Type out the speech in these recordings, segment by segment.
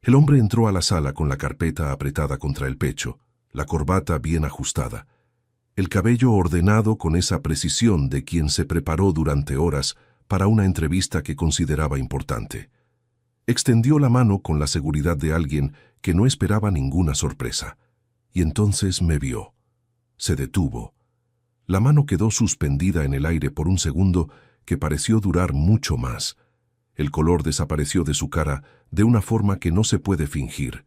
El hombre entró a la sala con la carpeta apretada contra el pecho, la corbata bien ajustada, el cabello ordenado con esa precisión de quien se preparó durante horas para una entrevista que consideraba importante. Extendió la mano con la seguridad de alguien que no esperaba ninguna sorpresa. Y entonces me vio. Se detuvo. La mano quedó suspendida en el aire por un segundo que pareció durar mucho más. El color desapareció de su cara de una forma que no se puede fingir.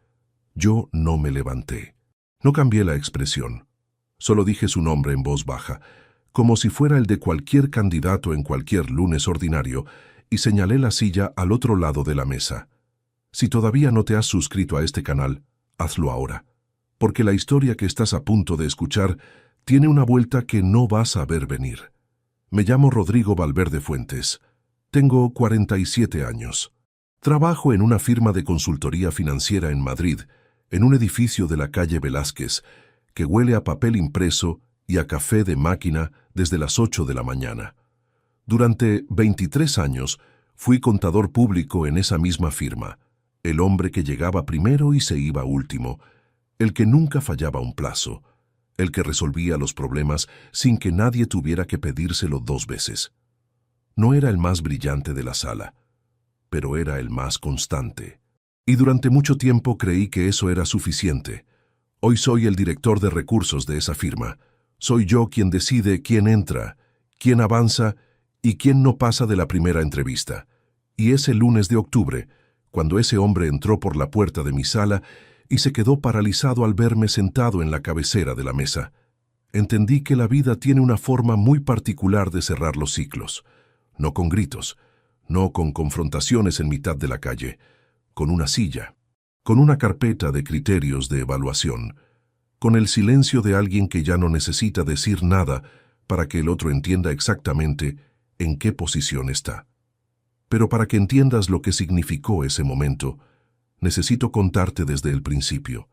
Yo no me levanté. No cambié la expresión. Solo dije su nombre en voz baja, como si fuera el de cualquier candidato en cualquier lunes ordinario, y señalé la silla al otro lado de la mesa. Si todavía no te has suscrito a este canal, hazlo ahora, porque la historia que estás a punto de escuchar tiene una vuelta que no vas a ver venir. Me llamo Rodrigo Valverde Fuentes. Tengo 47 años. Trabajo en una firma de consultoría financiera en Madrid, en un edificio de la calle Velázquez, que huele a papel impreso y a café de máquina desde las 8 de la mañana. Durante 23 años fui contador público en esa misma firma, el hombre que llegaba primero y se iba último, el que nunca fallaba un plazo, el que resolvía los problemas sin que nadie tuviera que pedírselo 2 veces. No era el más brillante de la sala, pero era el más constante. Y durante mucho tiempo creí que eso era suficiente. Hoy soy el director de recursos de esa firma. Soy yo quien decide quién entra, quién avanza y quién no pasa de la primera entrevista. Y ese lunes de octubre, cuando ese hombre entró por la puerta de mi sala y se quedó paralizado al verme sentado en la cabecera de la mesa, entendí que la vida tiene una forma muy particular de cerrar los ciclos. No con gritos, no con confrontaciones en mitad de la calle, con una silla, con una carpeta de criterios de evaluación, con el silencio de alguien que ya no necesita decir nada para que el otro entienda exactamente en qué posición está. Pero para que entiendas lo que significó ese momento, necesito contarte desde el principio.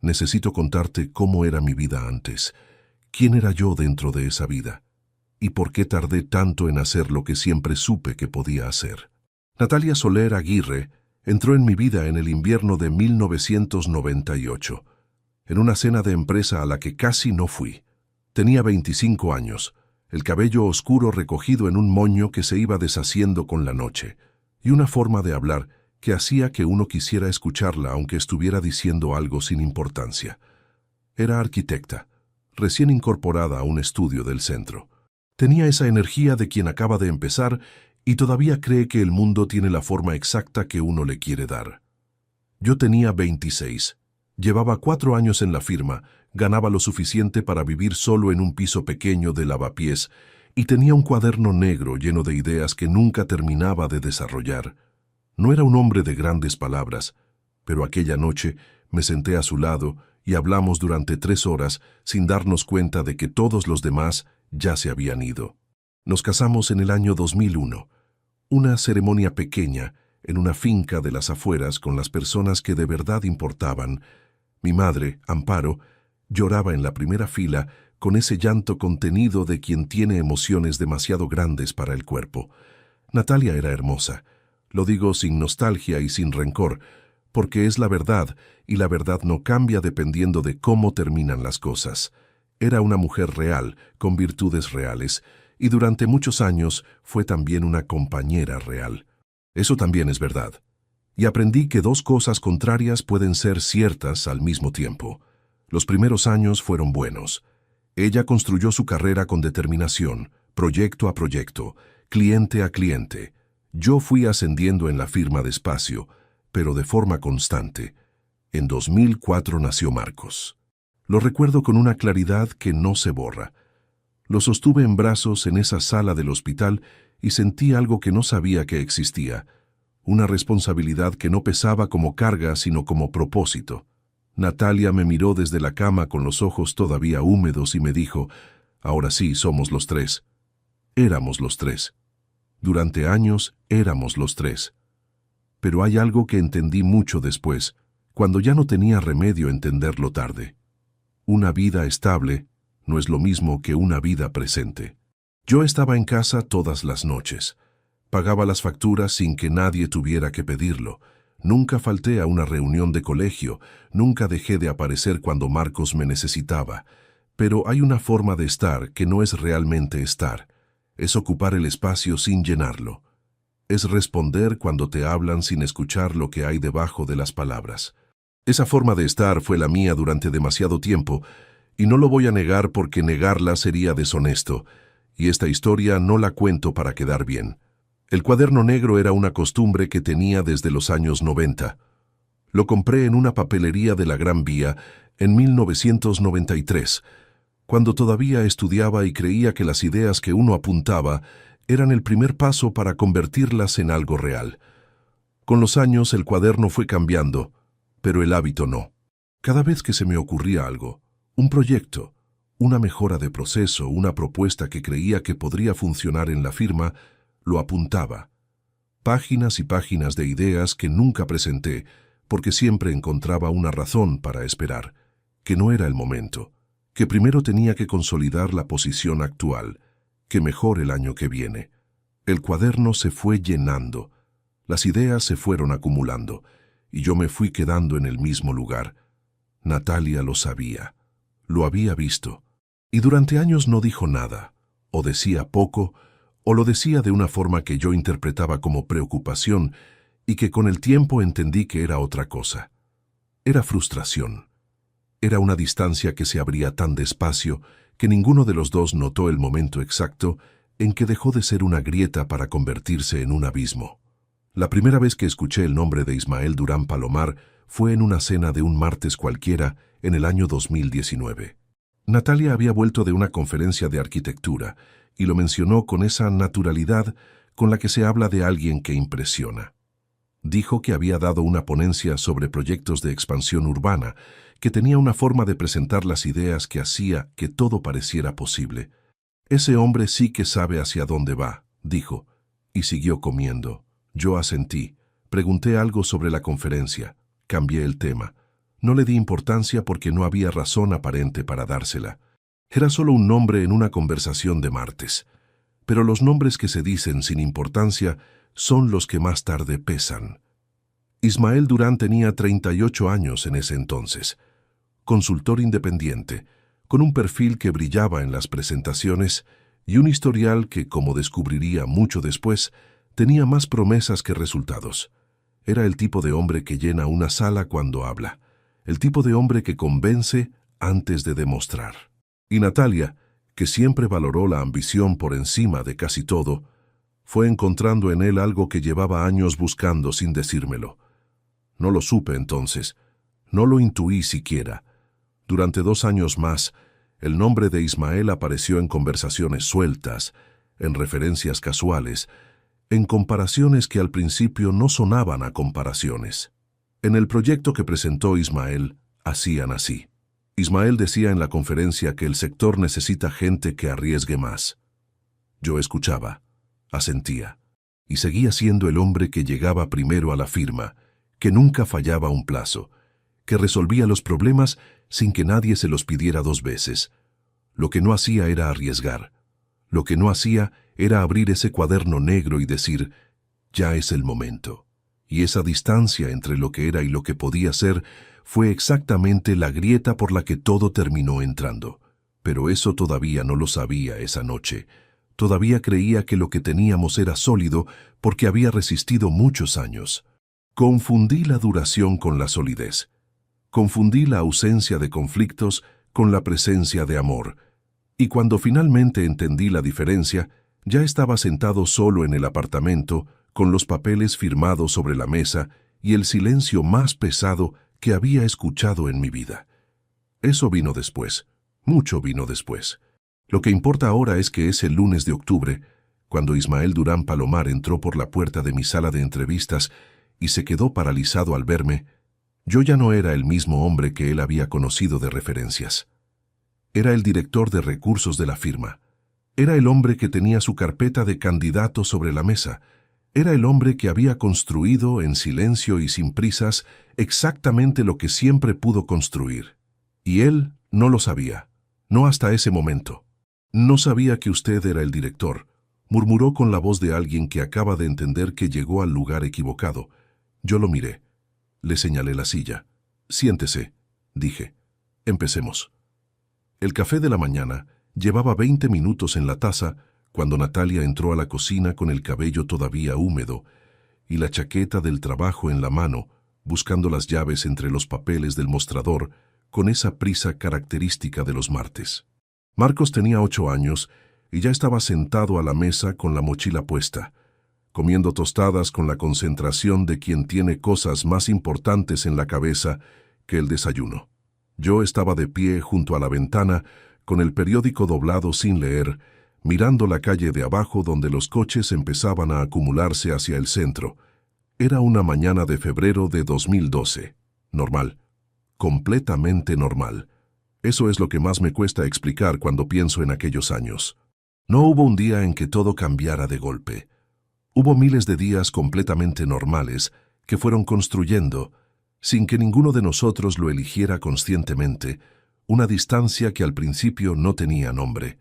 Necesito contarte cómo era mi vida antes, quién era yo dentro de esa vida, y por qué tardé tanto en hacer lo que siempre supe que podía hacer. Natalia Soler Aguirre entró en mi vida en el invierno de 1998, en una cena de empresa a la que casi no fui. Tenía 25 años, el cabello oscuro recogido en un moño que se iba deshaciendo con la noche, y una forma de hablar que hacía que uno quisiera escucharla aunque estuviera diciendo algo sin importancia. Era arquitecta, recién incorporada a un estudio del centro. Tenía esa energía de quien acaba de empezar y todavía cree que el mundo tiene la forma exacta que uno le quiere dar. Yo tenía 26. Llevaba 4 años en la firma, ganaba lo suficiente para vivir solo en un piso pequeño de lavapiés y tenía un cuaderno negro lleno de ideas que nunca terminaba de desarrollar. No era un hombre de grandes palabras, pero aquella noche me senté a su lado y hablamos durante 3 horas sin darnos cuenta de que todos los demás ya se habían ido. Nos casamos en el año 2001, una ceremonia pequeña en una finca de las afueras con las personas que de verdad importaban. Mi madre, Amparo, lloraba en la primera fila con ese llanto contenido de quien tiene emociones demasiado grandes para el cuerpo. Natalia era hermosa. Lo digo sin nostalgia y sin rencor, porque es la verdad, y la verdad no cambia dependiendo de cómo terminan las cosas. Era una mujer real, con virtudes reales, y durante muchos años fue también una compañera real. Eso también es verdad. Y aprendí que 2 cosas contrarias pueden ser ciertas al mismo tiempo. Los primeros años fueron buenos. Ella construyó su carrera con determinación, proyecto a proyecto, cliente a cliente. Yo fui ascendiendo en la firma despacio, pero de forma constante. En 2004 nació Marcos. Lo recuerdo con una claridad que no se borra. Lo sostuve en brazos en esa sala del hospital y sentí algo que no sabía que existía, una responsabilidad que no pesaba como carga sino como propósito. Natalia me miró desde la cama con los ojos todavía húmedos y me dijo, ahora sí, somos los 3. Éramos los 3. Durante años éramos los 3. Pero hay algo que entendí mucho después, cuando ya no tenía remedio entenderlo tarde. Una vida estable no es lo mismo que una vida presente. Yo estaba en casa todas las noches. Pagaba las facturas sin que nadie tuviera que pedirlo. Nunca falté a una reunión de colegio, nunca dejé de aparecer cuando Marcos me necesitaba. Pero hay una forma de estar que no es realmente estar. Es ocupar el espacio sin llenarlo. Es responder cuando te hablan sin escuchar lo que hay debajo de las palabras. Esa forma de estar fue la mía durante demasiado tiempo, y no lo voy a negar porque negarla sería deshonesto, y esta historia no la cuento para quedar bien. El cuaderno negro era una costumbre que tenía desde los años 90. Lo compré en una papelería de la Gran Vía en 1993, cuando todavía estudiaba y creía que las ideas que uno apuntaba eran el primer paso para convertirlas en algo real. Con los años el cuaderno fue cambiando, pero el hábito no. Cada vez que se me ocurría algo, un proyecto, una mejora de proceso, una propuesta que creía que podría funcionar en la firma, lo apuntaba. Páginas y páginas de ideas que nunca presenté, porque siempre encontraba una razón para esperar, que no era el momento, que primero tenía que consolidar la posición actual, que mejor el año que viene. El cuaderno se fue llenando, las ideas se fueron acumulando, y yo me fui quedando en el mismo lugar. Natalia lo sabía, lo había visto, y durante años no dijo nada, o decía poco, o lo decía de una forma que yo interpretaba como preocupación y que con el tiempo entendí que era otra cosa. Era frustración. Era una distancia que se abría tan despacio que ninguno de los dos notó el momento exacto en que dejó de ser una grieta para convertirse en un abismo. La primera vez que escuché el nombre de Ismael Durán Palomar fue en una cena de un martes cualquiera en el año 2019. Natalia había vuelto de una conferencia de arquitectura y lo mencionó con esa naturalidad con la que se habla de alguien que impresiona. Dijo que había dado una ponencia sobre proyectos de expansión urbana, que tenía una forma de presentar las ideas que hacía que todo pareciera posible. Ese hombre sí que sabe hacia dónde va, dijo, y siguió comiendo. Yo asentí, pregunté algo sobre la conferencia, cambié el tema. No le di importancia porque no había razón aparente para dársela. Era solo un nombre en una conversación de martes. Pero los nombres que se dicen sin importancia son los que más tarde pesan. Ismael Durán tenía 38 años en ese entonces. Consultor independiente, con un perfil que brillaba en las presentaciones y un historial que, como descubriría mucho después, tenía más promesas que resultados. Era el tipo de hombre que llena una sala cuando habla, el tipo de hombre que convence antes de demostrar. Y Natalia, que siempre valoró la ambición por encima de casi todo, fue encontrando en él algo que llevaba años buscando sin decírmelo. No lo supe entonces, no lo intuí siquiera. Durante 2 años más, el nombre de Ismael apareció en conversaciones sueltas, en referencias casuales, en comparaciones que al principio no sonaban a comparaciones. En el proyecto que presentó Ismael, hacían así. Ismael decía en la conferencia que el sector necesita gente que arriesgue más. Yo escuchaba, asentía, y seguía siendo el hombre que llegaba primero a la firma, que nunca fallaba un plazo, que resolvía los problemas sin que nadie se los pidiera 2 veces. Lo que no hacía era arriesgar. Lo que no hacía era abrir ese cuaderno negro y decir, ya es el momento. Y esa distancia entre lo que era y lo que podía ser fue exactamente la grieta por la que todo terminó entrando. Pero eso todavía no lo sabía esa noche. Todavía creía que lo que teníamos era sólido porque había resistido muchos años. Confundí la duración con la solidez. Confundí la ausencia de conflictos con la presencia de amor. Y cuando finalmente entendí la diferencia, ya estaba sentado solo en el apartamento, con los papeles firmados sobre la mesa y el silencio más pesado que había escuchado en mi vida. Eso vino después, mucho vino después. Lo que importa ahora es que ese lunes de octubre, cuando Ismael Durán Palomar entró por la puerta de mi sala de entrevistas y se quedó paralizado al verme, yo ya no era el mismo hombre que él había conocido de referencias. Era el director de recursos de la firma. Era el hombre que tenía su carpeta de candidatos sobre la mesa. Era el hombre que había construido, en silencio y sin prisas, exactamente lo que siempre pudo construir. Y él no lo sabía, no hasta ese momento. No sabía que usted era el director, murmuró con la voz de alguien que acaba de entender que llegó al lugar equivocado. Yo lo miré. Le señalé la silla. Siéntese, dije. Empecemos. El café de la mañana llevaba 20 minutos en la taza cuando Natalia entró a la cocina con el cabello todavía húmedo y la chaqueta del trabajo en la mano, buscando las llaves entre los papeles del mostrador con esa prisa característica de los martes. Marcos tenía 8 años y ya estaba sentado a la mesa con la mochila puesta, comiendo tostadas con la concentración de quien tiene cosas más importantes en la cabeza que el desayuno. Yo estaba de pie junto a la ventana, con el periódico doblado sin leer, mirando la calle de abajo donde los coches empezaban a acumularse hacia el centro. Era una mañana de febrero de 2012. Normal. Completamente normal. Eso es lo que más me cuesta explicar cuando pienso en aquellos años. No hubo un día en que todo cambiara de golpe. Hubo miles de días completamente normales que fueron construyendo, sin que ninguno de nosotros lo eligiera conscientemente, una distancia que al principio no tenía nombre.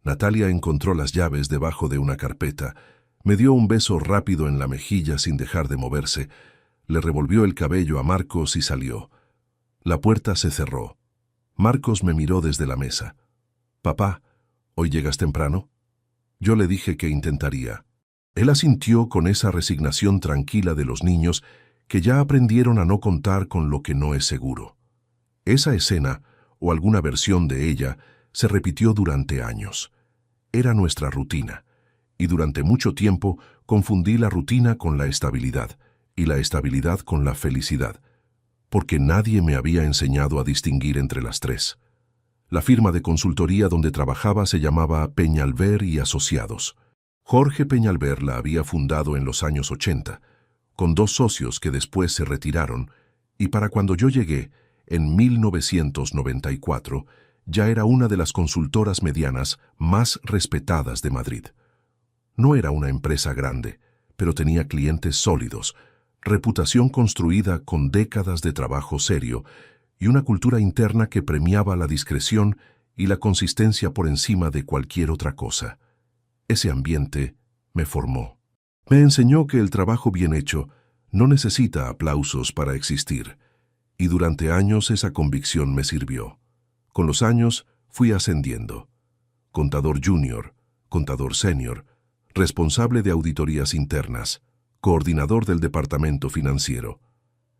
Natalia encontró las llaves debajo de una carpeta, me dio un beso rápido en la mejilla sin dejar de moverse, le revolvió el cabello a Marcos y salió. La puerta se cerró. Marcos me miró desde la mesa. «Papá, ¿hoy llegas temprano?» Yo le dije que intentaría. Él asintió con esa resignación tranquila de los niños que ya aprendieron a no contar con lo que no es seguro. Esa escena, o alguna versión de ella, se repitió durante años. Era nuestra rutina, y durante mucho tiempo confundí la rutina con la estabilidad, y la estabilidad con la felicidad, porque nadie me había enseñado a distinguir entre las tres. La firma de consultoría donde trabajaba se llamaba Peñalver y Asociados. Jorge Peñalver la había fundado en los años 80, con 2 socios que después se retiraron, y para cuando yo llegué, en 1994, ya era una de las consultoras medianas más respetadas de Madrid. No era una empresa grande, pero tenía clientes sólidos, reputación construida con décadas de trabajo serio y una cultura interna que premiaba la discreción y la consistencia por encima de cualquier otra cosa. Ese ambiente me formó. Me enseñó que el trabajo bien hecho no necesita aplausos para existir, y durante años esa convicción me sirvió. Con los años fui ascendiendo. Contador junior, contador senior, responsable de auditorías internas, coordinador del departamento financiero.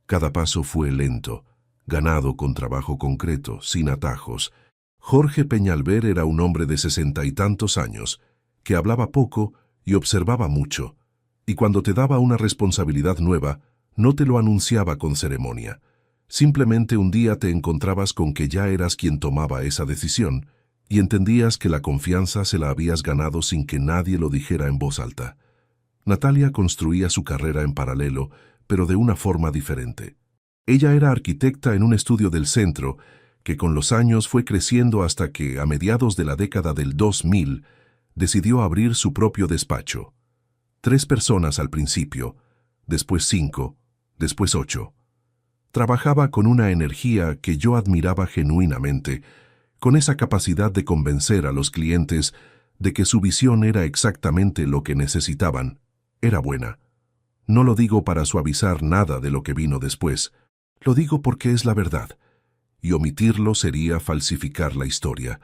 Cada paso fue lento, ganado con trabajo concreto, sin atajos. Jorge Peñalver era un hombre de 60 y tantos años, que hablaba poco y observaba mucho, y cuando te daba una responsabilidad nueva, no te lo anunciaba con ceremonia. Simplemente un día te encontrabas con que ya eras quien tomaba esa decisión, y entendías que la confianza se la habías ganado sin que nadie lo dijera en voz alta. Natalia construía su carrera en paralelo, pero de una forma diferente. Ella era arquitecta en un estudio del centro, que con los años fue creciendo hasta que, a mediados de la década del 2000, decidió abrir su propio despacho. 3 personas al principio, después 5, después 8. Trabajaba con una energía que yo admiraba genuinamente, con esa capacidad de convencer a los clientes de que su visión era exactamente lo que necesitaban. Era buena. No lo digo para suavizar nada de lo que vino después, lo digo porque es la verdad, y omitirlo sería falsificar la historia.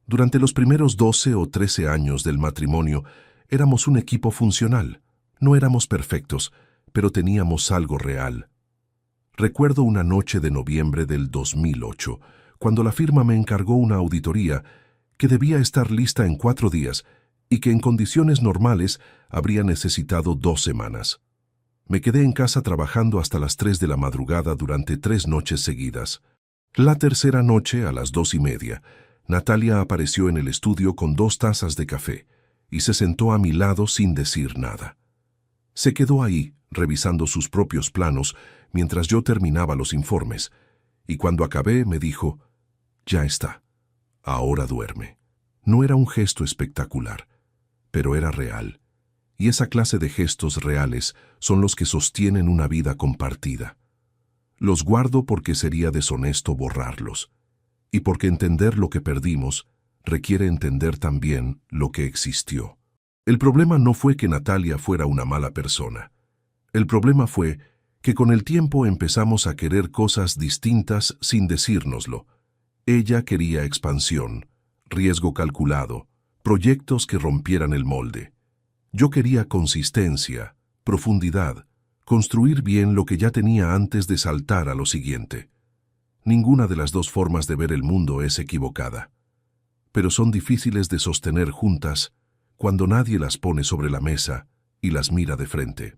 Durante los primeros 12 o 13 años del matrimonio, éramos un equipo funcional. No éramos perfectos, pero teníamos algo real. Recuerdo una noche de noviembre del 2008, cuando la firma me encargó una auditoría que debía estar lista en 4 días y que en condiciones normales habría necesitado 2 semanas. Me quedé en casa trabajando hasta las 3 de la madrugada durante 3 noches seguidas. La tercera noche, a las 2:30, Natalia apareció en el estudio con 2 tazas de café y se sentó a mi lado sin decir nada. Se quedó ahí, revisando sus propios planos, mientras yo terminaba los informes, y cuando acabé me dijo, «Ya está, ahora duerme». No era un gesto espectacular, pero era real, y esa clase de gestos reales son los que sostienen una vida compartida. Los guardo porque sería deshonesto borrarlos, y porque entender lo que perdimos requiere entender también lo que existió. El problema no fue que Natalia fuera una mala persona. El problema fue que con el tiempo empezamos a querer cosas distintas sin decírnoslo. Ella quería expansión, riesgo calculado, proyectos que rompieran el molde. Yo quería consistencia, profundidad, construir bien lo que ya tenía antes de saltar a lo siguiente. Ninguna de las dos formas de ver el mundo es equivocada, pero son difíciles de sostener juntas cuando nadie las pone sobre la mesa y las mira de frente.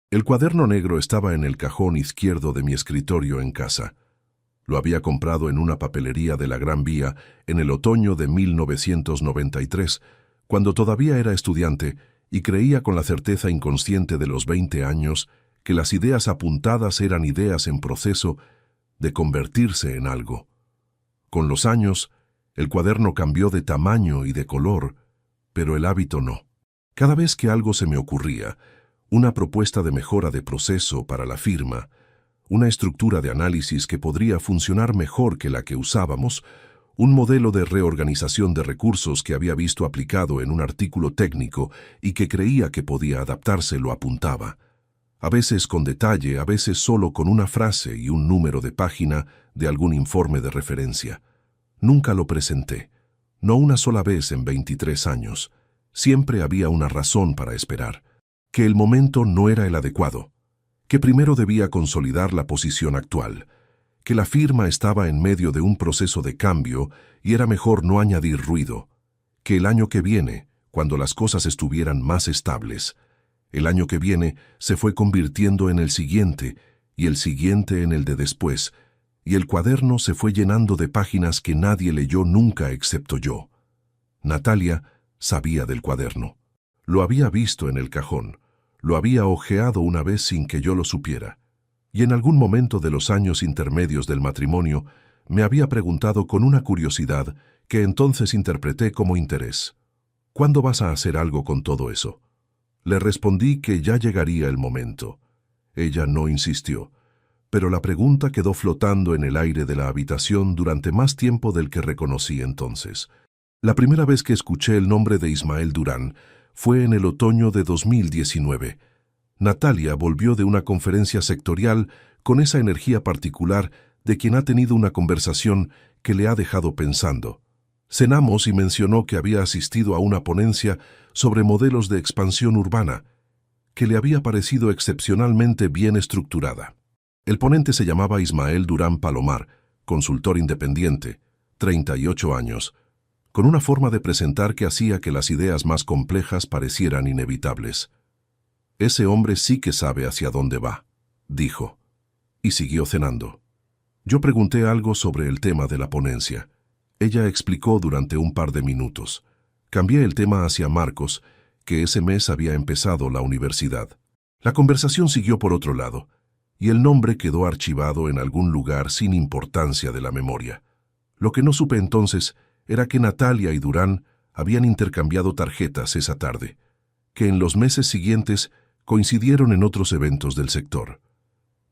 El cuaderno negro estaba en el cajón izquierdo de mi escritorio en casa. Lo había comprado en una papelería de la Gran Vía en el otoño de 1993, cuando todavía era estudiante y creía con la certeza inconsciente de los 20 años que las ideas apuntadas eran ideas en proceso de convertirse en algo. Con los años, el cuaderno cambió de tamaño y de color, pero el hábito no. Cada vez que algo se me ocurría, una propuesta de mejora de proceso para la firma, una estructura de análisis que podría funcionar mejor que la que usábamos, un modelo de reorganización de recursos que había visto aplicado en un artículo técnico y que creía que podía adaptarse, lo apuntaba. A veces con detalle, a veces solo con una frase y un número de página de algún informe de referencia. Nunca lo presenté, no una sola vez en 23 años. Siempre había una razón para esperar, que el momento no era el adecuado, que primero debía consolidar la posición actual, que la firma estaba en medio de un proceso de cambio y era mejor no añadir ruido, que el año que viene, cuando las cosas estuvieran más estables, el año que viene se fue convirtiendo en el siguiente y el siguiente en el de después, y el cuaderno se fue llenando de páginas que nadie leyó nunca excepto yo. Natalia sabía del cuaderno. Lo había visto en el cajón, lo había hojeado una vez sin que yo lo supiera, y en algún momento de los años intermedios del matrimonio me había preguntado con una curiosidad que entonces interpreté como interés: ¿cuándo vas a hacer algo con todo eso? Le respondí que ya llegaría el momento. Ella no insistió, pero la pregunta quedó flotando en el aire de la habitación durante más tiempo del que reconocí entonces. La primera vez que escuché el nombre de Ismael Durán fue en el otoño de 2019. Natalia volvió de una conferencia sectorial con esa energía particular de quien ha tenido una conversación que le ha dejado pensando. Cenamos y mencionó que había asistido a una ponencia sobre modelos de expansión urbana, que le había parecido excepcionalmente bien estructurada. El ponente se llamaba Ismael Durán Palomar, consultor independiente, 38 años, con una forma de presentar que hacía que las ideas más complejas parecieran inevitables. «Ese hombre sí que sabe hacia dónde va», dijo, y siguió cenando. Yo pregunté algo sobre el tema de la ponencia. Ella explicó durante un par de minutos. Cambié el tema hacia Marcos, que ese mes había empezado la universidad. La conversación siguió por otro lado, y el nombre quedó archivado en algún lugar sin importancia de la memoria. Lo que no supe entonces era que Natalia y Durán habían intercambiado tarjetas esa tarde, que en los meses siguientes coincidieron en otros eventos del sector,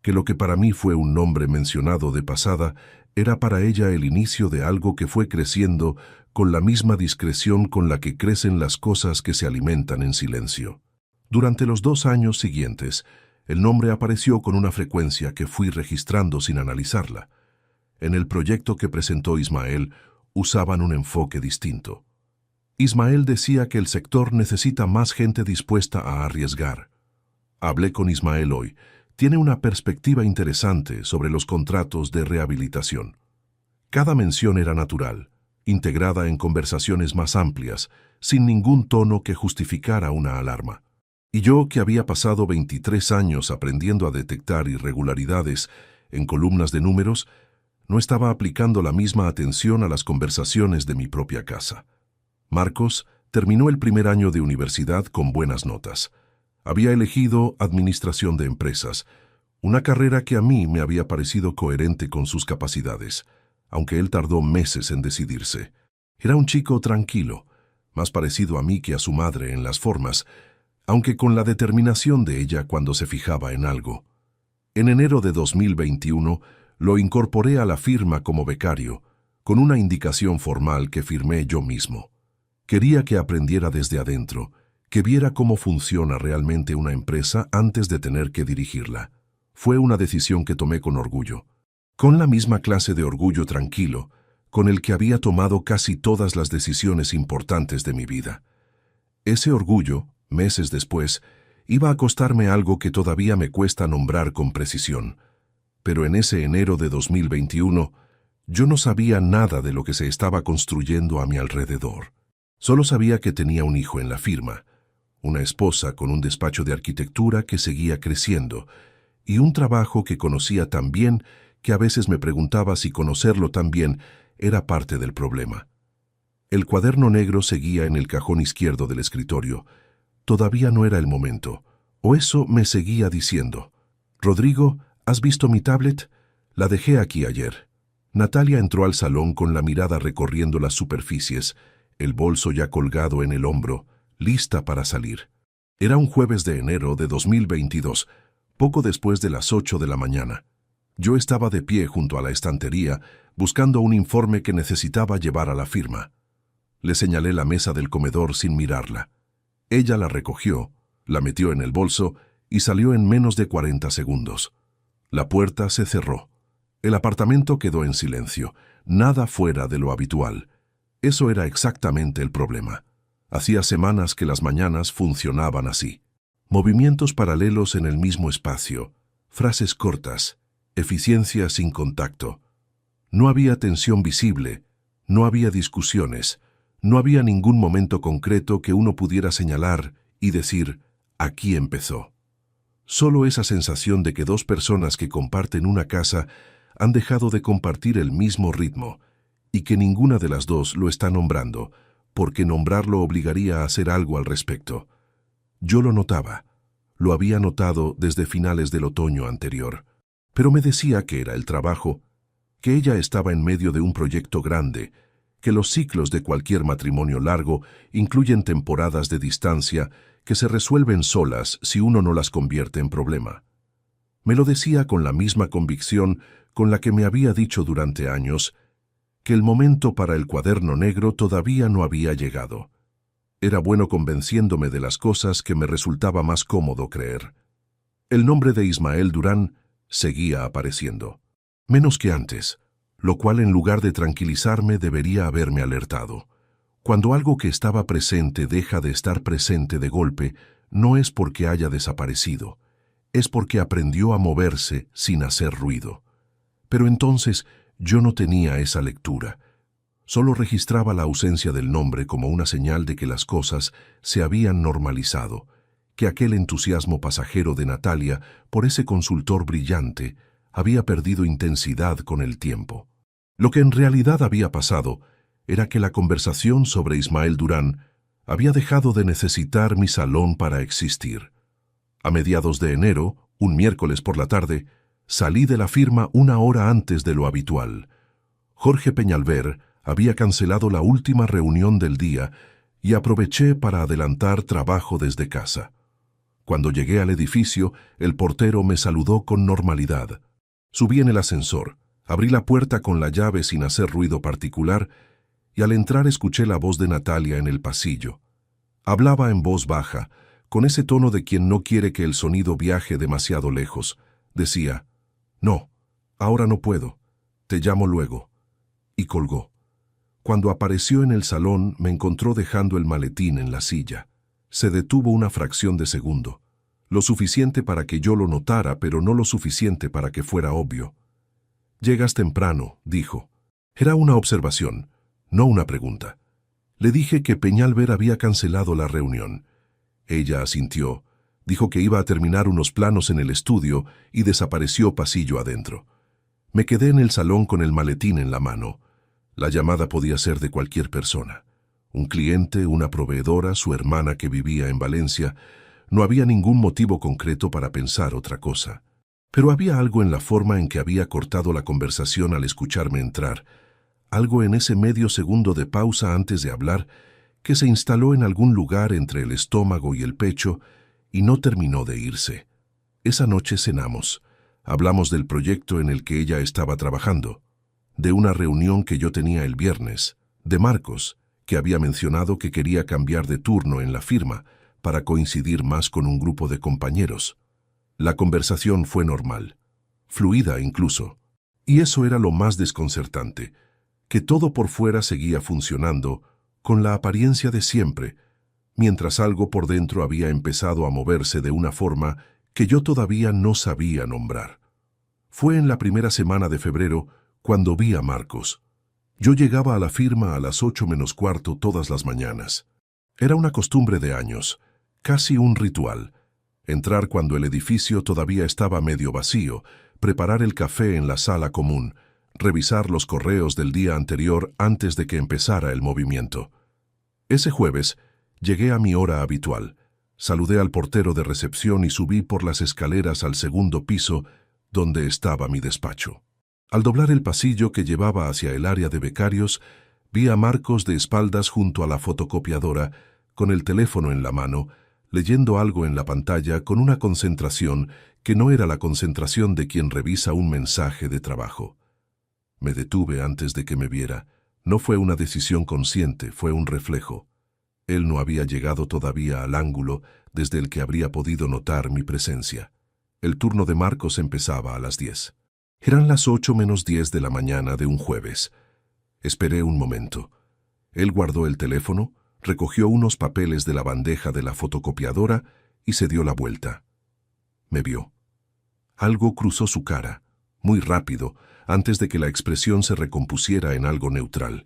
que lo que para mí fue un nombre mencionado de pasada era para ella el inicio de algo que fue creciendo con la misma discreción con la que crecen las cosas que se alimentan en silencio. Durante los 2 años siguientes, el nombre apareció con una frecuencia que fui registrando sin analizarla. En el proyecto que presentó Ismael, usaban un enfoque distinto. Ismael decía que el sector necesita más gente dispuesta a arriesgar. Hablé con Ismael hoy. Tiene una perspectiva interesante sobre los contratos de rehabilitación. Cada mención era natural, integrada en conversaciones más amplias, sin ningún tono que justificara una alarma. Y yo, que había pasado 23 años aprendiendo a detectar irregularidades en columnas de números, no estaba aplicando la misma atención a las conversaciones de mi propia casa. Marcos terminó el primer año de universidad con buenas notas. Había elegido Administración de Empresas, una carrera que a mí me había parecido coherente con sus capacidades, aunque él tardó meses en decidirse. Era un chico tranquilo, más parecido a mí que a su madre en las formas, aunque con la determinación de ella cuando se fijaba en algo. En enero de 2021, lo incorporé a la firma como becario, con una indicación formal que firmé yo mismo. Quería que aprendiera desde adentro, que viera cómo funciona realmente una empresa antes de tener que dirigirla. Fue una decisión que tomé con orgullo, con la misma clase de orgullo tranquilo con el que había tomado casi todas las decisiones importantes de mi vida. Ese orgullo, meses después, iba a costarme algo que todavía me cuesta nombrar con precisión. Pero en ese enero de 2021, yo no sabía nada de lo que se estaba construyendo a mi alrededor. Solo sabía que tenía un hijo en la firma, una esposa con un despacho de arquitectura que seguía creciendo, y un trabajo que conocía tan bien que a veces me preguntaba si conocerlo tan bien era parte del problema. El cuaderno negro seguía en el cajón izquierdo del escritorio. Todavía no era el momento, o eso me seguía diciendo. «Rodrigo, ¿has visto mi tablet? La dejé aquí ayer». Natalia entró al salón con la mirada recorriendo las superficies, el bolso ya colgado en el hombro, lista para salir. Era un jueves de enero de 2022, poco después de las 8 de la mañana. Yo estaba de pie junto a la estantería, buscando un informe que necesitaba llevar a la firma. Le señalé la mesa del comedor sin mirarla. Ella la recogió, la metió en el bolso y salió en menos de 40 segundos. La puerta se cerró. El apartamento quedó en silencio, nada fuera de lo habitual. Eso era exactamente el problema. Hacía semanas que las mañanas funcionaban así. Movimientos paralelos en el mismo espacio, frases cortas, eficiencia sin contacto. No había tensión visible, no había discusiones, no había ningún momento concreto que uno pudiera señalar y decir, aquí empezó. Solo esa sensación de que dos personas que comparten una casa han dejado de compartir el mismo ritmo y que ninguna de las dos lo está nombrando, porque nombrarlo obligaría a hacer algo al respecto. Yo lo notaba, lo había notado desde finales del otoño anterior, pero me decía que era el trabajo, que ella estaba en medio de un proyecto grande, que los ciclos de cualquier matrimonio largo incluyen temporadas de distancia que se resuelven solas si uno no las convierte en problema. Me lo decía con la misma convicción con la que me había dicho durante años que el momento para el cuaderno negro todavía no había llegado. Era bueno convenciéndome de las cosas que me resultaba más cómodo creer. El nombre de Ismael Durán seguía apareciendo. Menos que antes, lo cual en lugar de tranquilizarme debería haberme alertado. Cuando algo que estaba presente deja de estar presente de golpe, no es porque haya desaparecido, es porque aprendió a moverse sin hacer ruido. Pero entonces yo no tenía esa lectura. Solo registraba la ausencia del nombre como una señal de que las cosas se habían normalizado, que aquel entusiasmo pasajero de Natalia por ese consultor brillante había perdido intensidad con el tiempo. Lo que en realidad había pasado era que la conversación sobre Ismael Durán había dejado de necesitar mi salón para existir. A mediados de enero, un miércoles por la tarde, salí de la firma una hora antes de lo habitual. Jorge Peñalver había cancelado la última reunión del día y aproveché para adelantar trabajo desde casa. Cuando llegué al edificio, el portero me saludó con normalidad. Subí en el ascensor, abrí la puerta con la llave sin hacer ruido particular y al entrar escuché la voz de Natalia en el pasillo. Hablaba en voz baja, con ese tono de quien no quiere que el sonido viaje demasiado lejos. Decía, «No, ahora no puedo, te llamo luego», y colgó. Cuando apareció en el salón me encontró dejando el maletín en la silla. Se detuvo una fracción de segundo, lo suficiente para que yo lo notara, pero no lo suficiente para que fuera obvio. «Llegas temprano», dijo. Era una observación, no una pregunta. Le dije que Peñalver había cancelado la reunión. Ella asintió, dijo que iba a terminar unos planos en el estudio y desapareció pasillo adentro. Me quedé en el salón con el maletín en la mano. La llamada podía ser de cualquier persona. Un cliente, una proveedora, su hermana que vivía en Valencia. No había ningún motivo concreto para pensar otra cosa. Pero había algo en la forma en que había cortado la conversación al escucharme entrar, algo en ese medio segundo de pausa antes de hablar, que se instaló en algún lugar entre el estómago y el pecho y no terminó de irse. Esa noche cenamos. Hablamos del proyecto en el que ella estaba trabajando, de una reunión que yo tenía el viernes, de Marcos, que había mencionado que quería cambiar de turno en la firma para coincidir más con un grupo de compañeros. La conversación fue normal, fluida incluso. Y eso era lo más desconcertante, que todo por fuera seguía funcionando con la apariencia de siempre, mientras algo por dentro había empezado a moverse de una forma que yo todavía no sabía nombrar. Fue en la primera semana de febrero cuando vi a Marcos. Yo llegaba a la firma a las 8:45 todas las mañanas. Era una costumbre de años, casi un ritual. Entrar cuando el edificio todavía estaba medio vacío, preparar el café en la sala común, revisar los correos del día anterior antes de que empezara el movimiento. Ese jueves llegué a mi hora habitual. Saludé al portero de recepción y subí por las escaleras al segundo piso, donde estaba mi despacho. Al doblar el pasillo que llevaba hacia el área de becarios, vi a Marcos de espaldas junto a la fotocopiadora, con el teléfono en la mano, leyendo algo en la pantalla con una concentración que no era la concentración de quien revisa un mensaje de trabajo. Me detuve antes de que me viera. No fue una decisión consciente, fue un reflejo. Él no había llegado todavía al ángulo desde el que habría podido notar mi presencia. El turno de Marcos empezaba a las 10. Eran las 8:10 de la mañana de un jueves. Esperé un momento. Él guardó el teléfono, recogió unos papeles de la bandeja de la fotocopiadora y se dio la vuelta. Me vio. Algo cruzó su cara, muy rápido, antes de que la expresión se recompusiera en algo neutral.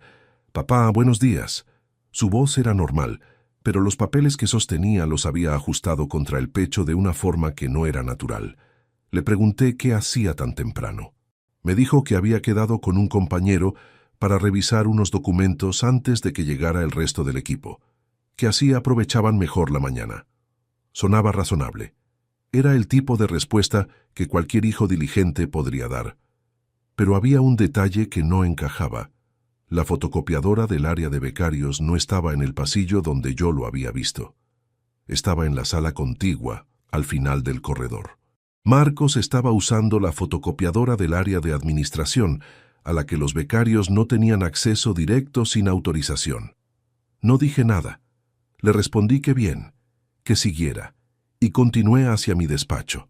«Papá, buenos días». Su voz era normal, pero los papeles que sostenía los había ajustado contra el pecho de una forma que no era natural. Le pregunté qué hacía tan temprano. Me dijo que había quedado con un compañero para revisar unos documentos antes de que llegara el resto del equipo, que así aprovechaban mejor la mañana. Sonaba razonable. Era el tipo de respuesta que cualquier hijo diligente podría dar. Pero había un detalle que no encajaba. La fotocopiadora del área de becarios no estaba en el pasillo donde yo lo había visto. Estaba en la sala contigua, al final del corredor. Marcos estaba usando la fotocopiadora del área de administración, a la que los becarios no tenían acceso directo sin autorización. No dije nada. Le respondí que bien, que siguiera, y continué hacia mi despacho.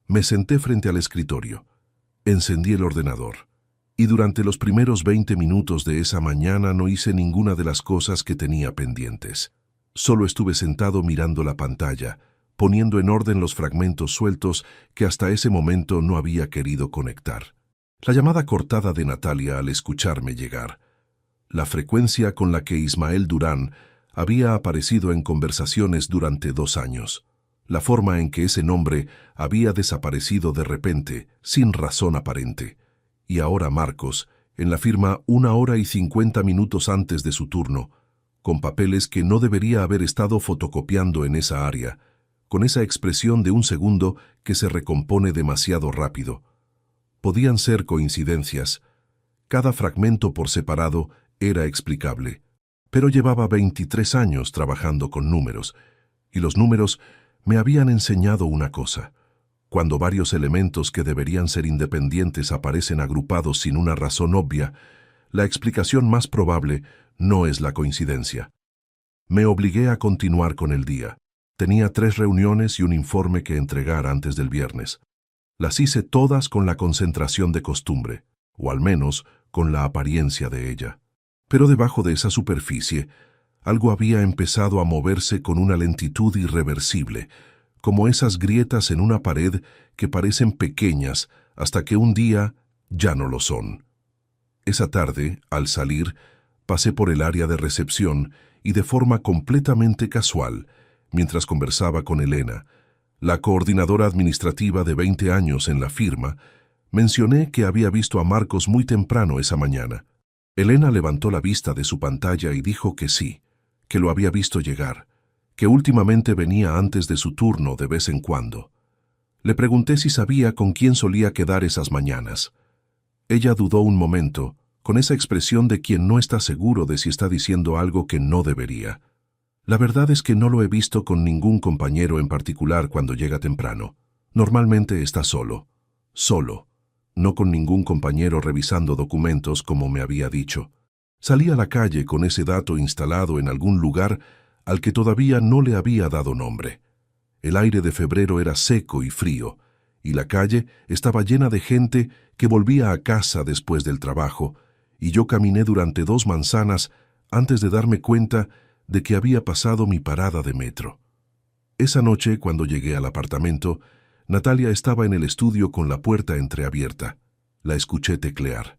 Me senté frente al escritorio. Encendí el ordenador. Y durante los primeros 20 minutos de esa mañana no hice ninguna de las cosas que tenía pendientes. Solo estuve sentado mirando la pantalla, poniendo en orden los fragmentos sueltos que hasta ese momento no había querido conectar. La llamada cortada de Natalia al escucharme llegar. La frecuencia con la que Ismael Durán había aparecido en conversaciones durante 2 años. La forma en que ese nombre había desaparecido de repente, sin razón aparente. Y ahora Marcos, en la firma 1 hora y 50 minutos antes de su turno, con papeles que no debería haber estado fotocopiando en esa área, con esa expresión de un segundo que se recompone demasiado rápido. Podían ser coincidencias. Cada fragmento por separado era explicable. Pero llevaba 23 años trabajando con números, y los números me habían enseñado una cosa. Cuando varios elementos que deberían ser independientes aparecen agrupados sin una razón obvia, la explicación más probable no es la coincidencia. Me obligué a continuar con el día. Tenía 3 reuniones y un informe que entregar antes del viernes. Las hice todas con la concentración de costumbre, o al menos con la apariencia de ella. Pero debajo de esa superficie, algo había empezado a moverse con una lentitud irreversible, como esas grietas en una pared que parecen pequeñas hasta que un día ya no lo son. Esa tarde, al salir, pasé por el área de recepción y de forma completamente casual, mientras conversaba con Elena, la coordinadora administrativa de 20 años en la firma, mencioné que había visto a Marcos muy temprano esa mañana. Elena levantó la vista de su pantalla y dijo que sí, que lo había visto llegar, que últimamente venía antes de su turno de vez en cuando. Le pregunté si sabía con quién solía quedar esas mañanas. Ella dudó un momento, con esa expresión de quien no está seguro de si está diciendo algo que no debería. La verdad es que no lo he visto con ningún compañero en particular cuando llega temprano. Normalmente está solo. Solo. No con ningún compañero revisando documentos como me había dicho. Salí a la calle con ese dato instalado en algún lugar al que todavía no le había dado nombre. El aire de febrero era seco y frío, y la calle estaba llena de gente que volvía a casa después del trabajo, y yo caminé durante 2 manzanas antes de darme cuenta de que había pasado mi parada de metro. Esa noche, cuando llegué al apartamento, Natalia estaba en el estudio con la puerta entreabierta. La escuché teclear.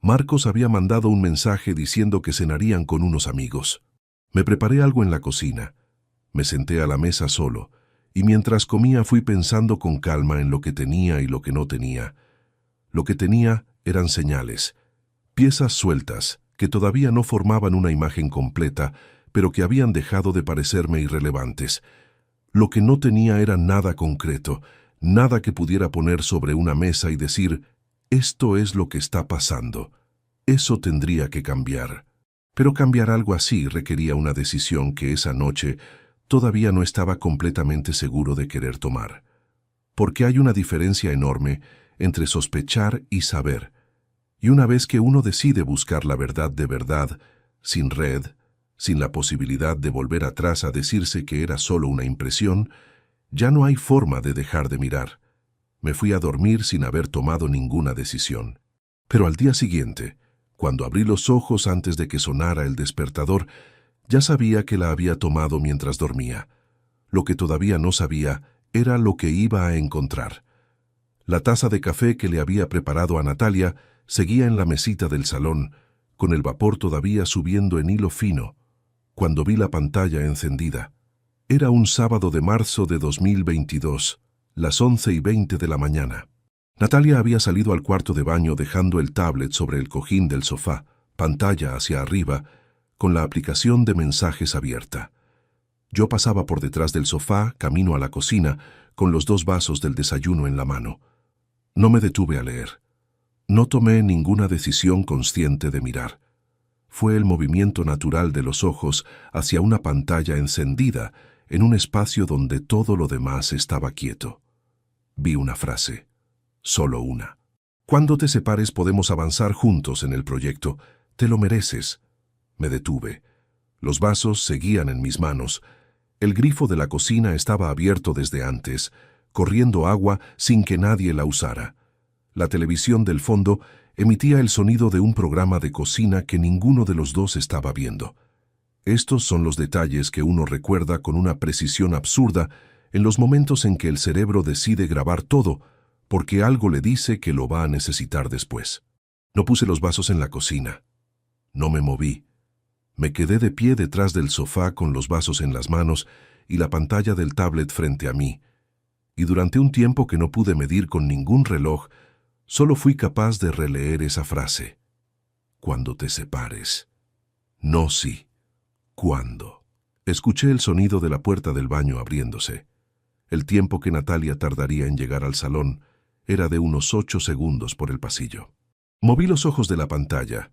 Marcos había mandado un mensaje diciendo que cenarían con unos amigos. Me preparé algo en la cocina. Me senté a la mesa solo, y mientras comía fui pensando con calma en lo que tenía y lo que no tenía. Lo que tenía eran señales, piezas sueltas, que todavía no formaban una imagen completa, pero que habían dejado de parecerme irrelevantes. Lo que no tenía era nada concreto, nada que pudiera poner sobre una mesa y decir, esto es lo que está pasando. Eso tendría que cambiar. Pero cambiar algo así requería una decisión que esa noche todavía no estaba completamente seguro de querer tomar. Porque hay una diferencia enorme entre sospechar y saber. Y una vez que uno decide buscar la verdad, sin red, sin la posibilidad de volver atrás a decirse que era solo una impresión, ya no hay forma de dejar de mirar. Me fui a dormir sin haber tomado ninguna decisión. Pero al día siguiente, cuando abrí los ojos antes de que sonara el despertador, ya sabía que la había tomado mientras dormía. Lo que todavía no sabía era lo que iba a encontrar. La taza de café que le había preparado a Natalia seguía en la mesita del salón, con el vapor todavía subiendo en hilo fino, cuando vi la pantalla encendida. Era un sábado de marzo de 2022, las 11:20 de la mañana. Natalia había salido al cuarto de baño dejando el tablet sobre el cojín del sofá, pantalla hacia arriba, con la aplicación de mensajes abierta. Yo pasaba por detrás del sofá, camino a la cocina, con los 2 vasos del desayuno en la mano. No me detuve a leer. No tomé ninguna decisión consciente de mirar. Fue el movimiento natural de los ojos hacia una pantalla encendida en un espacio donde todo lo demás estaba quieto. Vi una frase. Solo una. Cuando te separes podemos avanzar juntos en el proyecto. Te lo mereces. Me detuve. Los vasos seguían en mis manos. El grifo de la cocina estaba abierto desde antes, corriendo agua sin que nadie la usara. La televisión del fondo emitía el sonido de un programa de cocina que ninguno de los dos estaba viendo. Estos son los detalles que uno recuerda con una precisión absurda en los momentos en que el cerebro decide grabar todo, porque algo le dice que lo va a necesitar después. No puse los vasos en la cocina. No me moví. Me quedé de pie detrás del sofá con los vasos en las manos y la pantalla del tablet frente a mí. Y durante un tiempo que no pude medir con ningún reloj, solo fui capaz de releer esa frase. Cuando te separes. No sí. ¿Cuándo? Escuché el sonido de la puerta del baño abriéndose. El tiempo que Natalia tardaría en llegar al salón era de unos 8 segundos por el pasillo. Moví los ojos de la pantalla.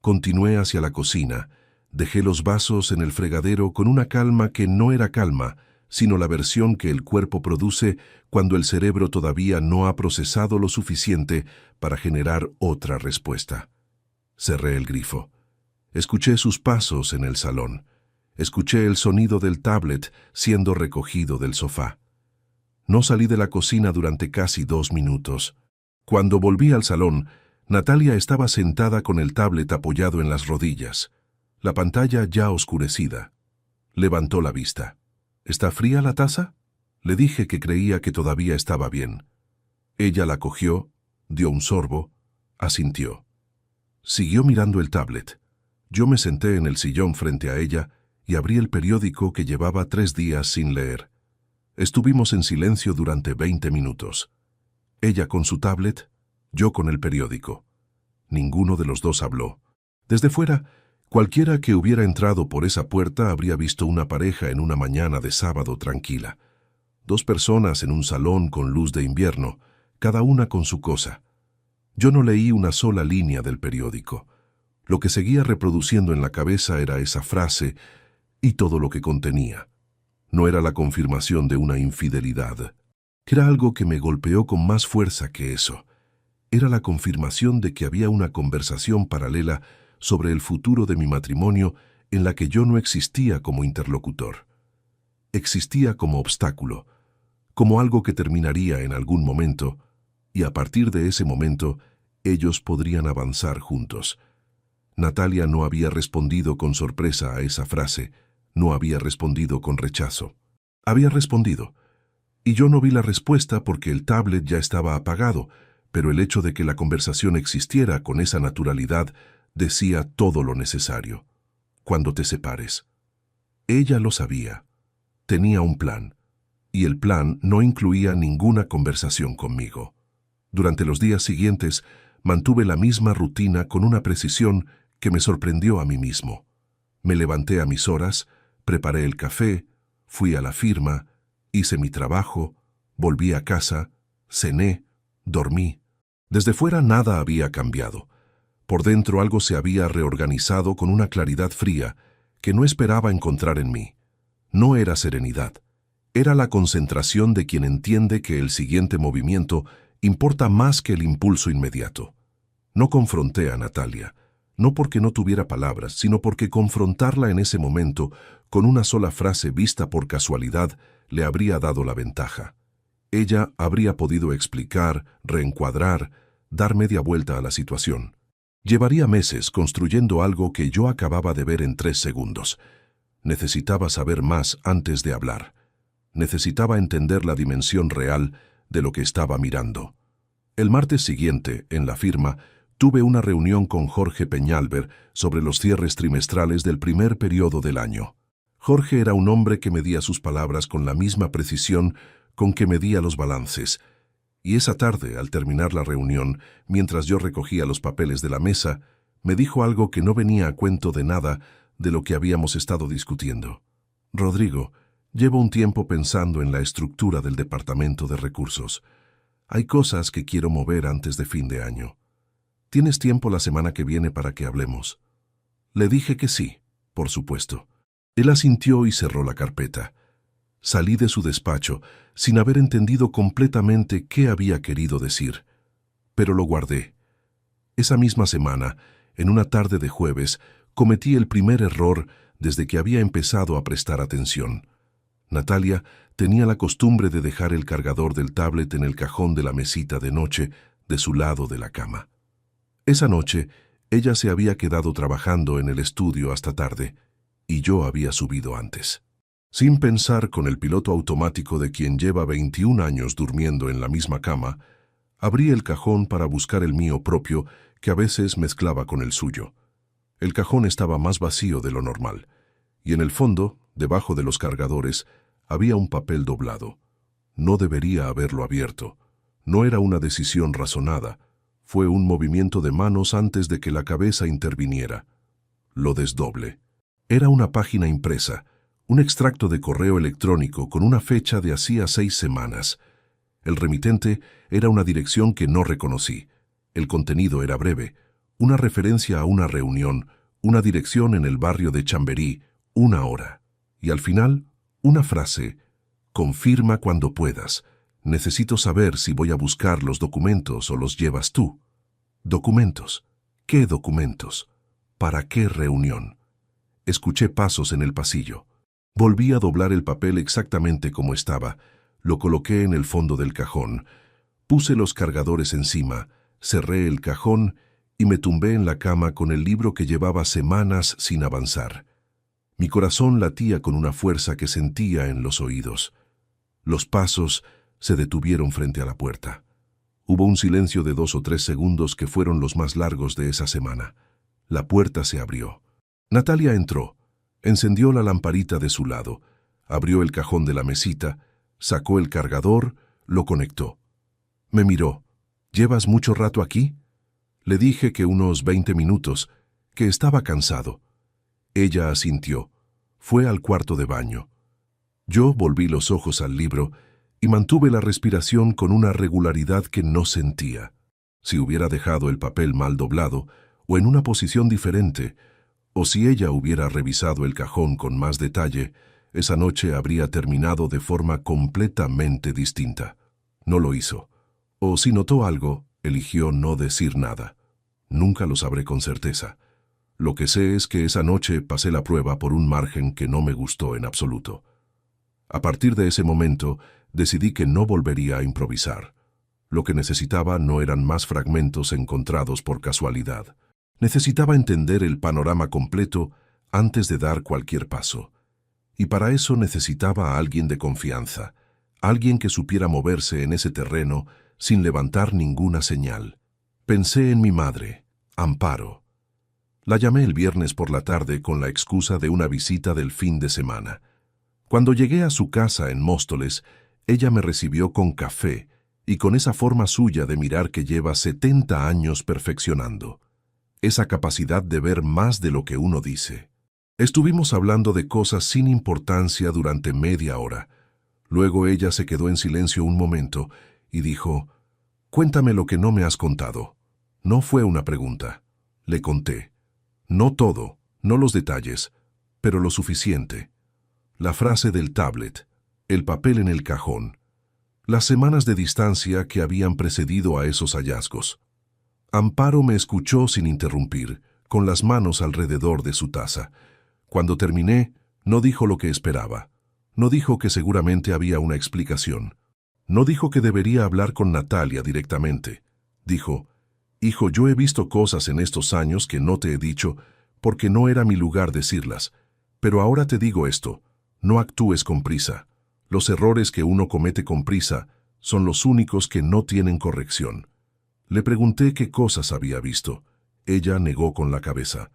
Continué hacia la cocina. Dejé los vasos en el fregadero con una calma que no era calma, sino la versión que el cuerpo produce cuando el cerebro todavía no ha procesado lo suficiente para generar otra respuesta. Cerré el grifo. Escuché sus pasos en el salón. Escuché el sonido del tablet siendo recogido del sofá. No salí de la cocina durante casi 2 minutos. Cuando volví al salón, Natalia estaba sentada con el tablet apoyado en las rodillas, la pantalla ya oscurecida. Levantó la vista. ¿Está fría la taza? Le dije que creía que todavía estaba bien. Ella la cogió, dio un sorbo, asintió. Siguió mirando el tablet. Yo me senté en el sillón frente a ella y abrí el periódico que llevaba 3 días sin leer. Estuvimos en silencio durante 20 minutos. Ella con su tablet, yo con el periódico. Ninguno de los dos habló. Desde fuera, cualquiera que hubiera entrado por esa puerta habría visto una pareja en una mañana de sábado tranquila. 2 personas en un salón con luz de invierno, cada una con su cosa. Yo no leí una sola línea del periódico. Lo que seguía reproduciendo en la cabeza era esa frase y todo lo que contenía. No era la confirmación de una infidelidad. Era algo que me golpeó con más fuerza que eso. Era la confirmación de que había una conversación paralela sobre el futuro de mi matrimonio en la que yo no existía como interlocutor. Existía como obstáculo, como algo que terminaría en algún momento, y a partir de ese momento ellos podrían avanzar juntos. Natalia no había respondido con sorpresa a esa frase, no había respondido con rechazo. Había respondido, y yo no vi la respuesta porque el tablet ya estaba apagado, pero el hecho de que la conversación existiera con esa naturalidad decía todo lo necesario. Cuando te separes. Ella lo sabía. Tenía un plan, y el plan no incluía ninguna conversación conmigo. Durante los días siguientes mantuve la misma rutina con una precisión que me sorprendió a mí mismo. Me levanté a mis horas, preparé el café, fui a la firma, hice mi trabajo, volví a casa, cené, dormí. Desde fuera nada había cambiado. Por dentro algo se había reorganizado con una claridad fría que no esperaba encontrar en mí. No era serenidad. Era la concentración de quien entiende que el siguiente movimiento importa más que el impulso inmediato. No confronté a Natalia, no porque no tuviera palabras, sino porque confrontarla en ese momento, con una sola frase vista por casualidad, le habría dado la ventaja. Ella habría podido explicar, reencuadrar, dar media vuelta a la situación. Llevaría meses construyendo algo que yo acababa de ver en 3 segundos. Necesitaba saber más antes de hablar. Necesitaba entender la dimensión real de lo que estaba mirando. El martes siguiente, en la firma, tuve una reunión con Jorge Peñalver sobre los cierres trimestrales del primer periodo del año. Jorge era un hombre que medía sus palabras con la misma precisión con que medía los balances. Y esa tarde, al terminar la reunión, mientras yo recogía los papeles de la mesa, me dijo algo que no venía a cuento de nada de lo que habíamos estado discutiendo. Rodrigo, llevo un tiempo pensando en la estructura del Departamento de Recursos. Hay cosas que quiero mover antes de fin de año. ¿Tienes tiempo la semana que viene para que hablemos? Le dije que sí, por supuesto. Él asintió y cerró la carpeta. Salí de su despacho sin haber entendido completamente qué había querido decir, pero lo guardé. Esa misma semana, en una tarde de jueves, cometí el primer error desde que había empezado a prestar atención. Natalia tenía la costumbre de dejar el cargador del tablet en el cajón de la mesita de noche de su lado de la cama. Esa noche, ella se había quedado trabajando en el estudio hasta tarde, y yo había subido antes. Sin pensar, con el piloto automático de quien lleva 21 años durmiendo en la misma cama, abrí el cajón para buscar el mío propio, que a veces mezclaba con el suyo. El cajón estaba más vacío de lo normal, y en el fondo, debajo de los cargadores, había un papel doblado. No debería haberlo abierto. No era una decisión razonada. Fue un movimiento de manos antes de que la cabeza interviniera. Lo desdoble. Era una página impresa, un extracto de correo electrónico con una fecha de hacía 6 semanas. El remitente era una dirección que no reconocí. El contenido era breve, una referencia a una reunión, una dirección en el barrio de Chamberí, 1 hora. Y al final, una frase: confirma cuando puedas. Necesito saber si voy a buscar los documentos o los llevas tú. ¿Documentos? ¿Qué documentos? ¿Para qué reunión? Escuché pasos en el pasillo. Volví a doblar el papel exactamente como estaba. Lo coloqué en el fondo del cajón. Puse los cargadores encima, cerré el cajón y me tumbé en la cama con el libro que llevaba semanas sin avanzar. Mi corazón latía con una fuerza que sentía en los oídos. Los pasos se detuvieron frente a la puerta. Hubo un silencio de 2 o 3 segundos que fueron los más largos de esa semana. La puerta se abrió. Natalia entró, encendió la lamparita de su lado, abrió el cajón de la mesita, sacó el cargador, lo conectó. Me miró. ¿Llevas mucho rato aquí? Le dije que unos 20 minutos, que estaba cansado. Ella asintió. Fue al cuarto de baño. Yo volví los ojos al libro y mantuve la respiración con una regularidad que no sentía. Si hubiera dejado el papel mal doblado o en una posición diferente, o si ella hubiera revisado el cajón con más detalle, esa noche habría terminado de forma completamente distinta. No lo hizo. O si notó algo, eligió no decir nada. Nunca lo sabré con certeza. Lo que sé es que esa noche pasé la prueba por un margen que no me gustó en absoluto. A partir de ese momento, Decidí que no volvería a improvisar. Lo que necesitaba no eran más fragmentos encontrados por casualidad. Necesitaba entender el panorama completo antes de dar cualquier paso. Y para eso necesitaba a alguien de confianza, alguien que supiera moverse en ese terreno sin levantar ninguna señal. Pensé en mi madre, Amparo. La llamé el viernes por la tarde con la excusa de una visita del fin de semana. Cuando llegué a su casa en Móstoles, ella me recibió con café y con esa forma suya de mirar que lleva 70 años perfeccionando. Esa capacidad de ver más de lo que uno dice. Estuvimos hablando de cosas sin importancia durante media hora. Luego ella se quedó en silencio un momento y dijo: «Cuéntame lo que no me has contado». No fue una pregunta. Le conté. No todo, no los detalles, pero lo suficiente. La frase del tablet, el papel en el cajón, las semanas de distancia que habían precedido a esos hallazgos. Amparo me escuchó sin interrumpir, con las manos alrededor de su taza. Cuando terminé, no dijo lo que esperaba. No dijo que seguramente había una explicación. No dijo que debería hablar con Natalia directamente. Dijo: «Hijo, yo he visto cosas en estos años que no te he dicho porque no era mi lugar decirlas. Pero ahora te digo esto, no actúes con prisa. Los errores que uno comete con prisa son los únicos que no tienen corrección». Le pregunté qué cosas había visto. Ella negó con la cabeza.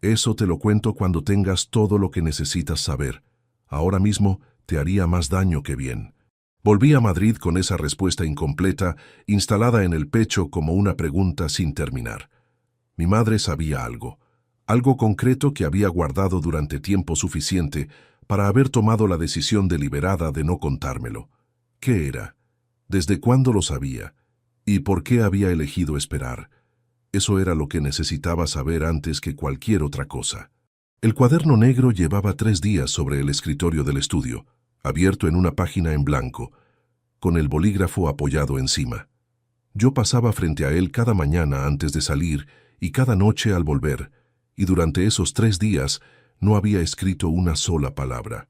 «Eso te lo cuento cuando tengas todo lo que necesitas saber. Ahora mismo te haría más daño que bien». Volví a Madrid con esa respuesta incompleta, instalada en el pecho como una pregunta sin terminar. Mi madre sabía algo concreto que había guardado durante tiempo suficiente para haber tomado la decisión deliberada de no contármelo. ¿Qué era? ¿Desde cuándo lo sabía? ¿Y por qué había elegido esperar? Eso era lo que necesitaba saber antes que cualquier otra cosa. El cuaderno negro llevaba 3 días sobre el escritorio del estudio, abierto en una página en blanco, con el bolígrafo apoyado encima. Yo pasaba frente a él cada mañana antes de salir y cada noche al volver, y durante esos 3 días no había escrito una sola palabra.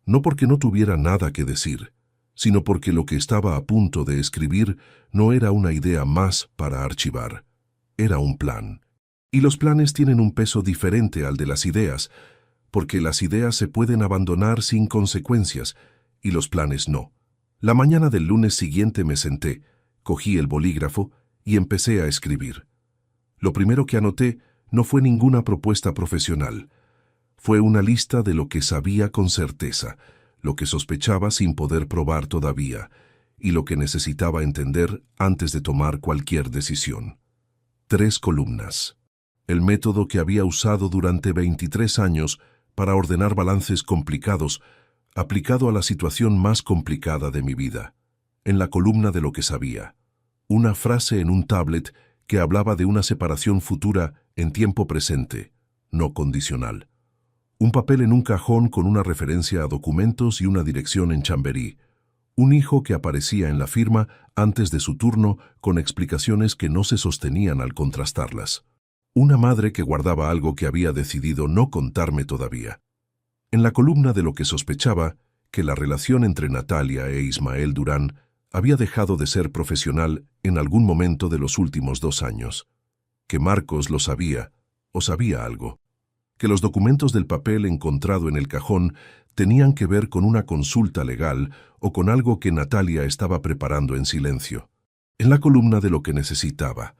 No porque no tuviera nada que decir, sino porque lo que estaba a punto de escribir no era una idea más para archivar. Era un plan. Y los planes tienen un peso diferente al de las ideas, porque las ideas se pueden abandonar sin consecuencias, y los planes no. La mañana del lunes siguiente me senté, cogí el bolígrafo y empecé a escribir. Lo primero que anoté no fue ninguna propuesta profesional. Fue una lista de lo que sabía con certeza, lo que sospechaba sin poder probar todavía, y lo que necesitaba entender antes de tomar cualquier decisión. 3 columnas. El método que había usado durante 23 años para ordenar balances complicados, aplicado a la situación más complicada de mi vida. En la columna de lo que sabía. Una frase en un tablet que hablaba de una separación futura en tiempo presente, no condicional. Un papel en un cajón con una referencia a documentos y una dirección en Chamberí. Un hijo que aparecía en la firma antes de su turno con explicaciones que no se sostenían al contrastarlas. Una madre que guardaba algo que había decidido no contarme todavía. En la columna de lo que sospechaba, que la relación entre Natalia e Ismael Durán había dejado de ser profesional en algún momento de los últimos 2 años. Que Marcos lo sabía, o sabía algo. Que los documentos del papel encontrado en el cajón tenían que ver con una consulta legal o con algo que Natalia estaba preparando en silencio. En la columna de lo que necesitaba,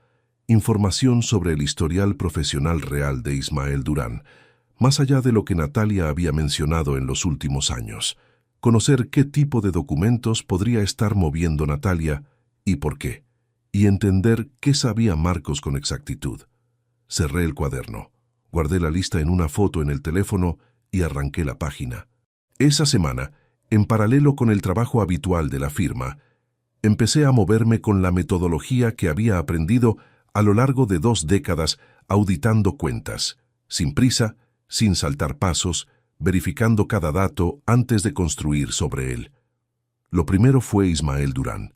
información sobre el historial profesional real de Ismael Durán, más allá de lo que Natalia había mencionado en los últimos años. Conocer qué tipo de documentos podría estar moviendo Natalia y por qué, y entender qué sabía Marcos con exactitud. Cerré el cuaderno, guardé la lista en una foto en el teléfono y arranqué la página. Esa semana, en paralelo con el trabajo habitual de la firma, empecé a moverme con la metodología que había aprendido a lo largo de 2 décadas auditando cuentas, sin prisa, sin saltar pasos, verificando cada dato antes de construir sobre él. Lo primero fue Ismael Durán.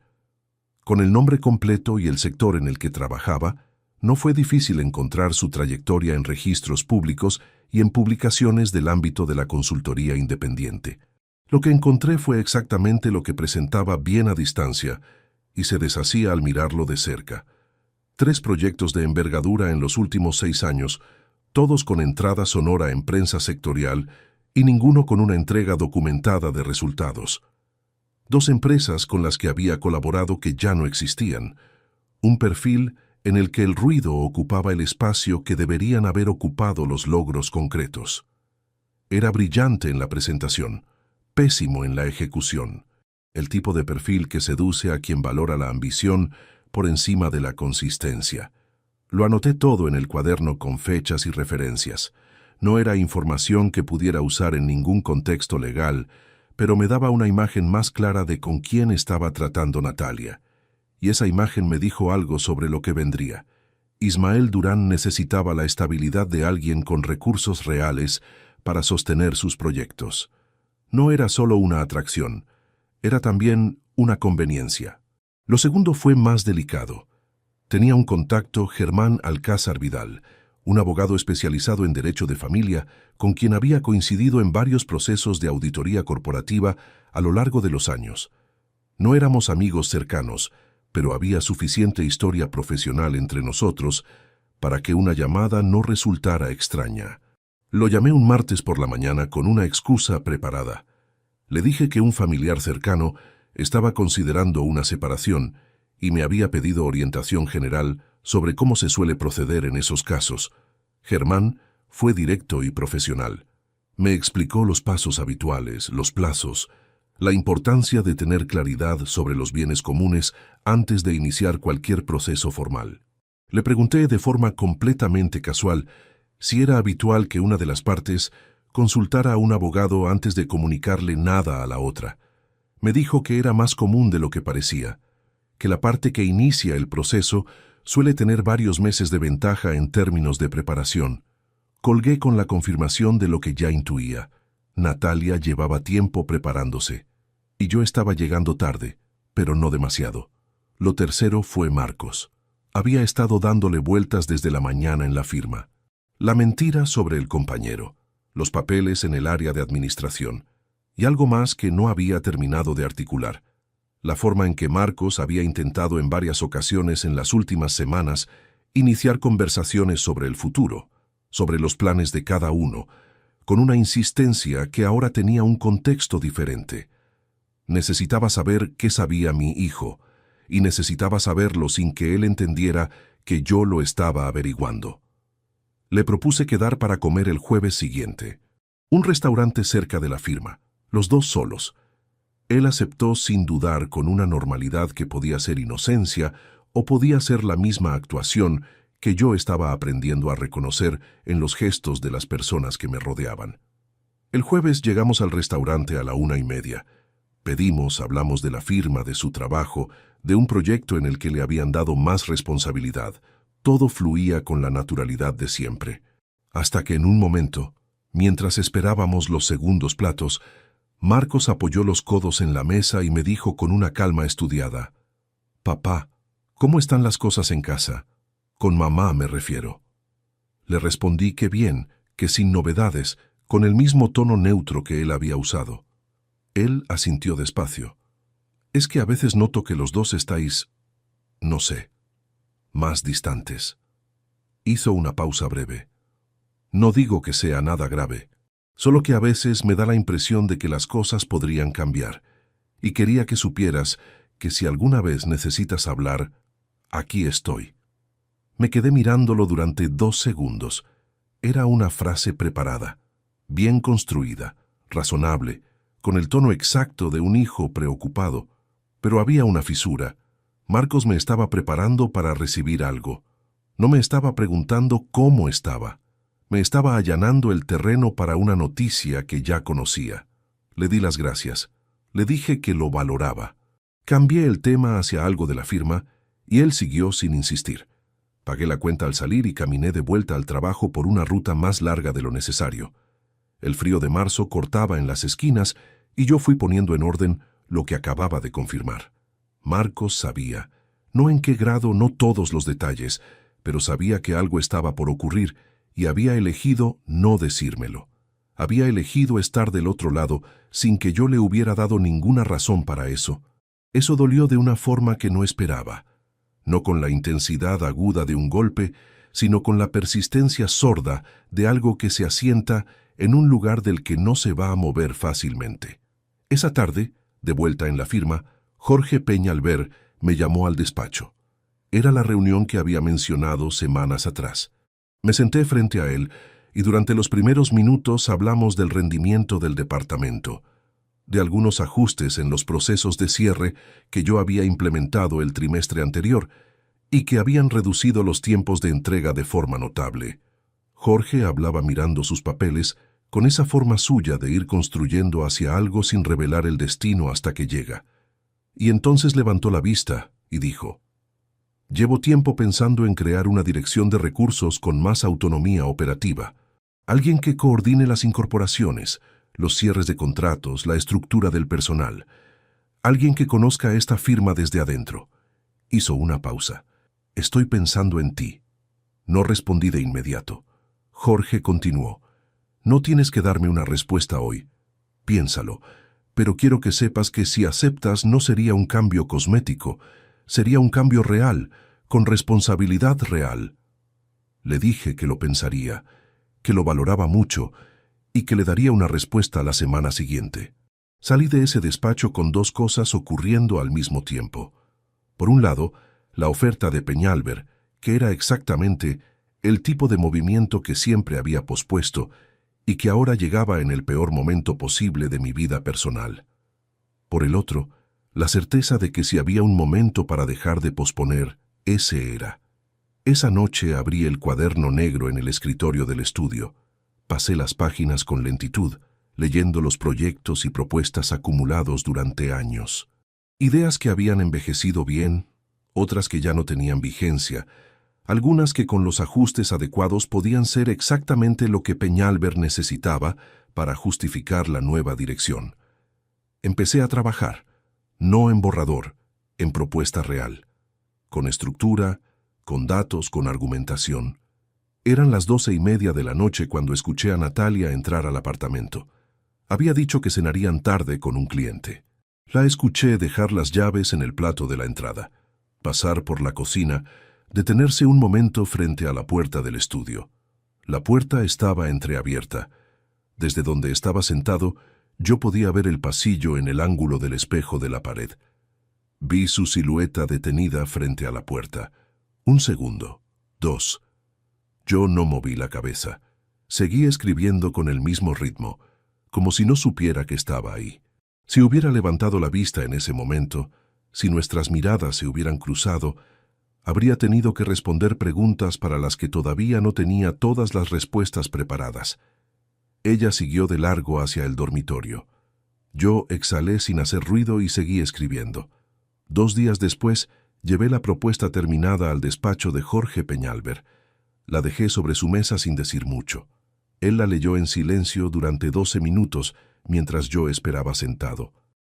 Con el nombre completo y el sector en el que trabajaba, no fue difícil encontrar su trayectoria en registros públicos y en publicaciones del ámbito de la consultoría independiente. Lo que encontré fue exactamente lo que presentaba bien a distancia y se deshacía al mirarlo de cerca. 3 proyectos de envergadura en los últimos 6 años, todos con entrada sonora en prensa sectorial y ninguno con una entrega documentada de resultados. 2 empresas con las que había colaborado que ya no existían. Un perfil en el que el ruido ocupaba el espacio que deberían haber ocupado los logros concretos. Era brillante en la presentación, pésimo en la ejecución. El tipo de perfil que seduce a quien valora la ambición por encima de la consistencia. Lo anoté todo en el cuaderno con fechas y referencias. No era información que pudiera usar en ningún contexto legal, pero me daba una imagen más clara de con quién estaba tratando Natalia. Y esa imagen me dijo algo sobre lo que vendría. Ismael Durán necesitaba la estabilidad de alguien con recursos reales para sostener sus proyectos. No era solo una atracción, era también una conveniencia. Lo segundo fue más delicado. Tenía un contacto, Germán Alcázar Vidal, un abogado especializado en derecho de familia, con quien había coincidido en varios procesos de auditoría corporativa a lo largo de los años. No éramos amigos cercanos, pero había suficiente historia profesional entre nosotros para que una llamada no resultara extraña. Lo llamé un martes por la mañana con una excusa preparada. Le dije que un familiar cercano estaba considerando una separación y me había pedido orientación general sobre cómo se suele proceder en esos casos. Germán fue directo y profesional. Me explicó los pasos habituales, los plazos, la importancia de tener claridad sobre los bienes comunes antes de iniciar cualquier proceso formal. Le pregunté de forma completamente casual si era habitual que una de las partes consultara a un abogado antes de comunicarle nada a la otra. Me dijo que era más común de lo que parecía, que la parte que inicia el proceso suele tener varios meses de ventaja en términos de preparación. Colgué con la confirmación de lo que ya intuía. Natalia llevaba tiempo preparándose, y yo estaba llegando tarde, pero no demasiado. Lo tercero fue Marcos. Había estado dándole vueltas desde la mañana en la firma. La mentira sobre el compañero, los papeles en el área de administración, y algo más que no había terminado de articular. La forma en que Marcos había intentado en varias ocasiones en las últimas semanas iniciar conversaciones sobre el futuro, sobre los planes de cada uno, con una insistencia que ahora tenía un contexto diferente. Necesitaba saber qué sabía mi hijo, y necesitaba saberlo sin que él entendiera que yo lo estaba averiguando. Le propuse quedar para comer el jueves siguiente. Un restaurante cerca de la firma, los 2 solos. Él aceptó sin dudar, con una normalidad que podía ser inocencia o podía ser la misma actuación que yo estaba aprendiendo a reconocer en los gestos de las personas que me rodeaban. El jueves llegamos al restaurante a la 1:30. Pedimos, hablamos de la firma, de su trabajo, de un proyecto en el que le habían dado más responsabilidad. Todo fluía con la naturalidad de siempre. Hasta que en un momento, mientras esperábamos los segundos platos, Marcos apoyó los codos en la mesa y me dijo con una calma estudiada: «Papá, ¿cómo están las cosas en casa? Con mamá me refiero». Le respondí que bien, que sin novedades, con el mismo tono neutro que él había usado. Él asintió despacio. «Es que a veces noto que los dos estáis, no sé, más distantes». Hizo una pausa breve. «No digo que sea nada grave, solo que a veces me da la impresión de que las cosas podrían cambiar, y quería que supieras que si alguna vez necesitas hablar, aquí estoy». Me quedé mirándolo durante 2 segundos. Era una frase preparada, bien construida, razonable, con el tono exacto de un hijo preocupado, pero había una fisura. Marcos me estaba preparando para recibir algo. No me estaba preguntando cómo estaba. Me estaba allanando el terreno para una noticia que ya conocía. Le di las gracias. Le dije que lo valoraba. Cambié el tema hacia algo de la firma y él siguió sin insistir. Pagué la cuenta al salir y caminé de vuelta al trabajo por una ruta más larga de lo necesario. El frío de marzo cortaba en las esquinas y yo fui poniendo en orden lo que acababa de confirmar. Marcos sabía, no en qué grado, no todos los detalles, pero sabía que algo estaba por ocurrir y había elegido no decírmelo. Había elegido estar del otro lado sin que yo le hubiera dado ninguna razón para eso. Eso dolió de una forma que no esperaba, no con la intensidad aguda de un golpe, sino con la persistencia sorda de algo que se asienta en un lugar del que no se va a mover fácilmente. Esa tarde, de vuelta en la firma, Jorge Peñalver me llamó al despacho. Era la reunión que había mencionado semanas atrás. Me senté frente a él y durante los primeros minutos hablamos del rendimiento del departamento, de algunos ajustes en los procesos de cierre que yo había implementado el trimestre anterior y que habían reducido los tiempos de entrega de forma notable. Jorge hablaba mirando sus papeles con esa forma suya de ir construyendo hacia algo sin revelar el destino hasta que llega. Y entonces levantó la vista y dijo: «Llevo tiempo pensando en crear una dirección de recursos con más autonomía operativa. Alguien que coordine las incorporaciones, los cierres de contratos, la estructura del personal. Alguien que conozca esta firma desde adentro». Hizo una pausa. «Estoy pensando en ti». No respondí de inmediato. Jorge continuó: «No tienes que darme una respuesta hoy. Piénsalo, pero quiero que sepas que si aceptas no sería un cambio cosmético, sería un cambio real, con responsabilidad real». Le dije que lo pensaría, que lo valoraba mucho y que le daría una respuesta la semana siguiente. Salí de ese despacho con dos cosas ocurriendo al mismo tiempo. Por un lado, la oferta de Peñalver, que era exactamente el tipo de movimiento que siempre había pospuesto y que ahora llegaba en el peor momento posible de mi vida personal. Por el otro, la certeza de que si había un momento para dejar de posponer, ese era. Esa noche abrí el cuaderno negro en el escritorio del estudio. Pasé las páginas con lentitud, leyendo los proyectos y propuestas acumulados durante años. Ideas que habían envejecido bien, otras que ya no tenían vigencia, algunas que con los ajustes adecuados podían ser exactamente lo que Peñalver necesitaba para justificar la nueva dirección. Empecé a trabajar, no en borrador, en propuesta real, con estructura, con datos, con argumentación. Eran las 12:30 de la noche cuando escuché a Natalia entrar al apartamento. Había dicho que cenarían tarde con un cliente. La escuché dejar las llaves en el plato de la entrada, pasar por la cocina, detenerse un momento frente a la puerta del estudio. La puerta estaba entreabierta. Desde donde estaba sentado, yo podía ver el pasillo en el ángulo del espejo de la pared. Vi su silueta detenida frente a la puerta. Un segundo, dos. Yo no moví la cabeza. Seguí escribiendo con el mismo ritmo, como si no supiera que estaba ahí. Si hubiera levantado la vista en ese momento, si nuestras miradas se hubieran cruzado, habría tenido que responder preguntas para las que todavía no tenía todas las respuestas preparadas. Ella siguió de largo hacia el dormitorio. Yo exhalé sin hacer ruido y seguí escribiendo. 2 días después, llevé la propuesta terminada al despacho de Jorge Peñalver. La dejé sobre su mesa sin decir mucho. Él la leyó en silencio durante 12 minutos mientras yo esperaba sentado.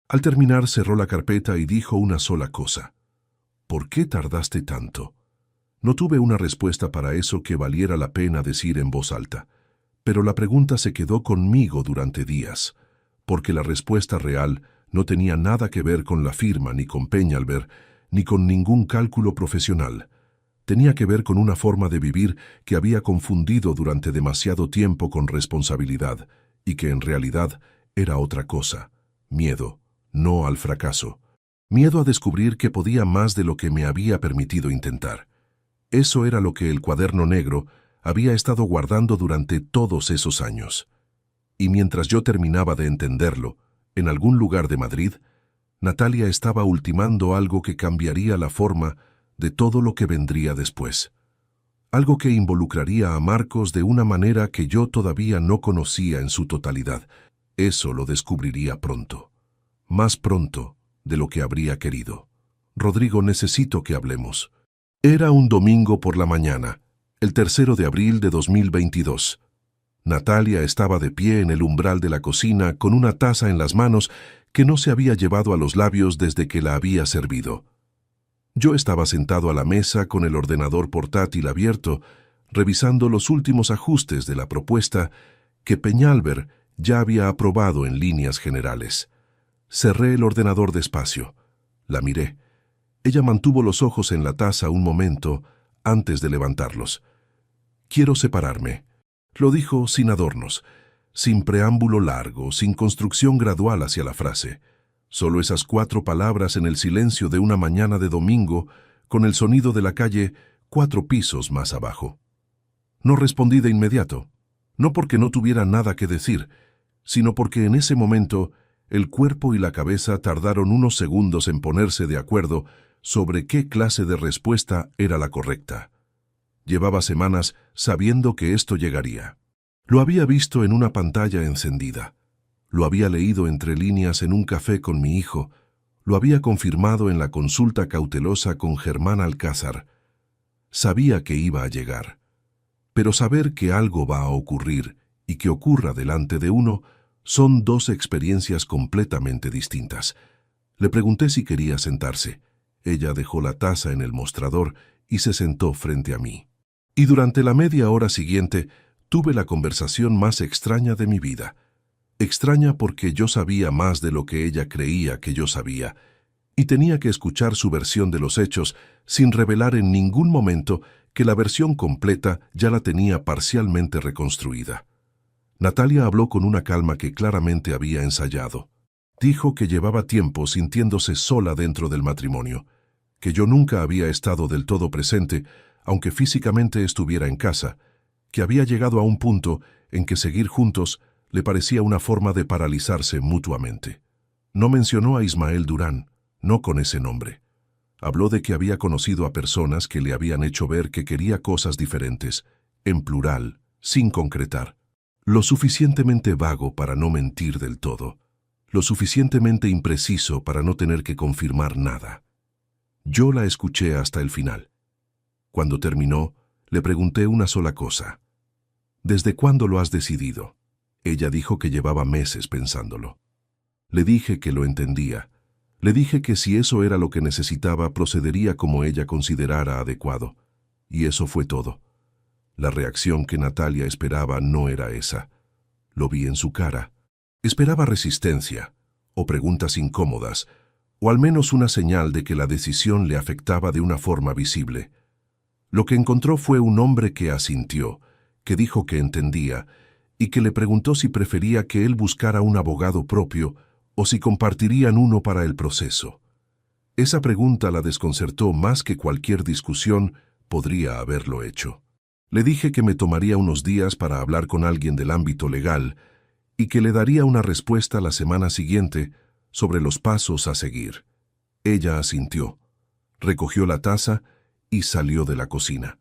Al terminar cerró la carpeta y dijo una sola cosa: «¿Por qué tardaste tanto?». No tuve una respuesta para eso que valiera la pena decir en voz alta, pero la pregunta se quedó conmigo durante días, porque la respuesta real no tenía nada que ver con la firma ni con Peñalver, ni con ningún cálculo profesional. Tenía que ver con una forma de vivir que había confundido durante demasiado tiempo con responsabilidad y que en realidad era otra cosa: miedo, no al fracaso. Miedo a descubrir que podía más de lo que me había permitido intentar. Eso era lo que el cuaderno negro había estado guardando durante todos esos años. Y mientras yo terminaba de entenderlo, en algún lugar de Madrid, Natalia estaba ultimando algo que cambiaría la forma de todo lo que vendría después. Algo que involucraría a Marcos de una manera que yo todavía no conocía en su totalidad. Eso lo descubriría pronto. Más pronto de lo que habría querido. «Rodrigo, necesito que hablemos». Era un domingo por la mañana, el 3 de abril de 2022. Natalia estaba de pie en el umbral de la cocina con una taza en las manos que no se había llevado a los labios desde que la había servido. Yo estaba sentado a la mesa con el ordenador portátil abierto, revisando los últimos ajustes de la propuesta que Peñalver ya había aprobado en líneas generales. Cerré el ordenador despacio. La miré. Ella mantuvo los ojos en la taza un momento antes de levantarlos. «Quiero separarme», lo dijo sin adornos, sin preámbulo largo, sin construcción gradual hacia la frase. Solo esas 4 palabras en el silencio de una mañana de domingo, con el sonido de la calle 4 pisos más abajo. No respondí de inmediato, no porque no tuviera nada que decir, sino porque en ese momento el cuerpo y la cabeza tardaron unos segundos en ponerse de acuerdo sobre qué clase de respuesta era la correcta. Llevaba semanas sabiendo que esto llegaría. Lo había visto en una pantalla encendida. Lo había leído entre líneas en un café con mi hijo. Lo había confirmado en la consulta cautelosa con Germán Alcázar. Sabía que iba a llegar. Pero saber que algo va a ocurrir y que ocurra delante de uno son 2 experiencias completamente distintas. Le pregunté si quería sentarse. Ella dejó la taza en el mostrador y se sentó frente a mí. Y durante la media hora siguiente tuve la conversación más extraña de mi vida. Extraña porque yo sabía más de lo que ella creía que yo sabía, y tenía que escuchar su versión de los hechos sin revelar en ningún momento que la versión completa ya la tenía parcialmente reconstruida. Natalia habló con una calma que claramente había ensayado. Dijo que llevaba tiempo sintiéndose sola dentro del matrimonio, que yo nunca había estado del todo presente, aunque físicamente estuviera en casa, que había llegado a un punto en que seguir juntos le parecía una forma de paralizarse mutuamente. No mencionó a Ismael Durán, no con ese nombre. Habló de que había conocido a personas que le habían hecho ver que quería cosas diferentes, en plural, sin concretar. Lo suficientemente vago para no mentir del todo, lo suficientemente impreciso para no tener que confirmar nada. Yo la escuché hasta el final. Cuando terminó, le pregunté una sola cosa. «¿Desde cuándo lo has decidido?» Ella dijo que llevaba meses pensándolo. Le dije que lo entendía. Le dije que si eso era lo que necesitaba, procedería como ella considerara adecuado. Y eso fue todo. La reacción que Natalia esperaba no era esa. Lo vi en su cara. Esperaba resistencia, o preguntas incómodas, o al menos una señal de que la decisión le afectaba de una forma visible. Lo que encontró fue un hombre que asintió, que dijo que entendía, y que le preguntó si prefería que él buscara un abogado propio o si compartirían uno para el proceso. Esa pregunta la desconcertó más que cualquier discusión podría haberlo hecho. Le dije que me tomaría unos días para hablar con alguien del ámbito legal y que le daría una respuesta la semana siguiente sobre los pasos a seguir. Ella asintió, recogió la taza y salió de la cocina.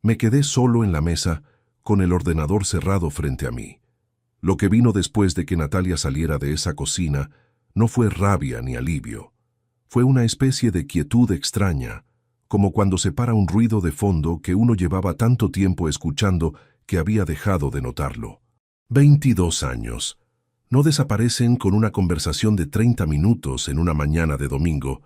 Me quedé solo en la mesa, con el ordenador cerrado frente a mí. Lo que vino después de que Natalia saliera de esa cocina no fue rabia ni alivio. Fue una especie de quietud extraña, como cuando se para un ruido de fondo que uno llevaba tanto tiempo escuchando que había dejado de notarlo. 22 años. No desaparecen con una conversación de 30 minutos en una mañana de domingo.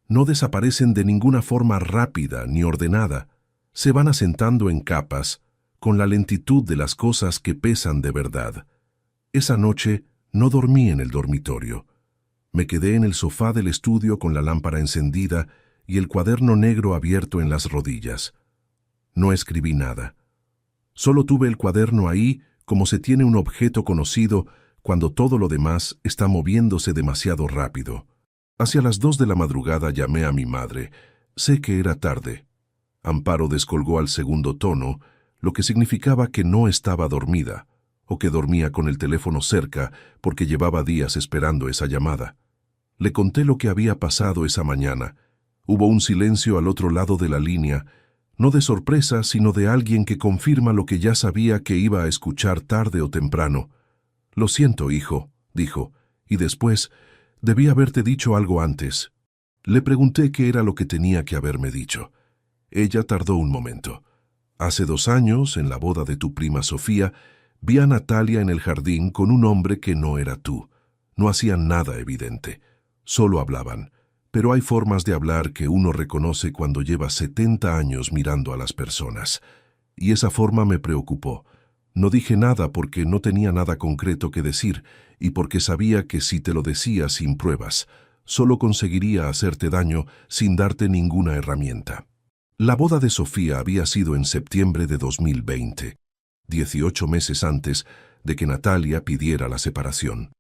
No desaparecen de ninguna forma rápida ni ordenada. Se van asentando en capas, con la lentitud de las cosas que pesan de verdad. Esa noche no dormí en el dormitorio. Me quedé en el sofá del estudio con la lámpara encendida y el cuaderno negro abierto en las rodillas. No escribí nada. Solo tuve el cuaderno ahí como se tiene un objeto conocido cuando todo lo demás está moviéndose demasiado rápido. Hacia las 2 de la madrugada llamé a mi madre. Sé que era tarde. Amparo descolgó al segundo tono, lo que significaba que no estaba dormida, o que dormía con el teléfono cerca porque llevaba días esperando esa llamada. Le conté lo que había pasado esa mañana. Hubo un silencio al otro lado de la línea, no de sorpresa, sino de alguien que confirma lo que ya sabía que iba a escuchar tarde o temprano. «Lo siento, hijo», dijo, y después, «debí haberte dicho algo antes». Le pregunté qué era lo que tenía que haberme dicho. Ella tardó un momento. «Hace 2 años, en la boda de tu prima Sofía, vi a Natalia en el jardín con un hombre que no era tú. No hacían nada evidente. Solo hablaban. Pero hay formas de hablar que uno reconoce cuando lleva 70 años mirando a las personas. Y esa forma me preocupó. No dije nada porque no tenía nada concreto que decir y porque sabía que si te lo decía sin pruebas, solo conseguiría hacerte daño sin darte ninguna herramienta. La boda de Sofía había sido en septiembre de 2020, 18 meses antes de que Natalia pidiera la separación.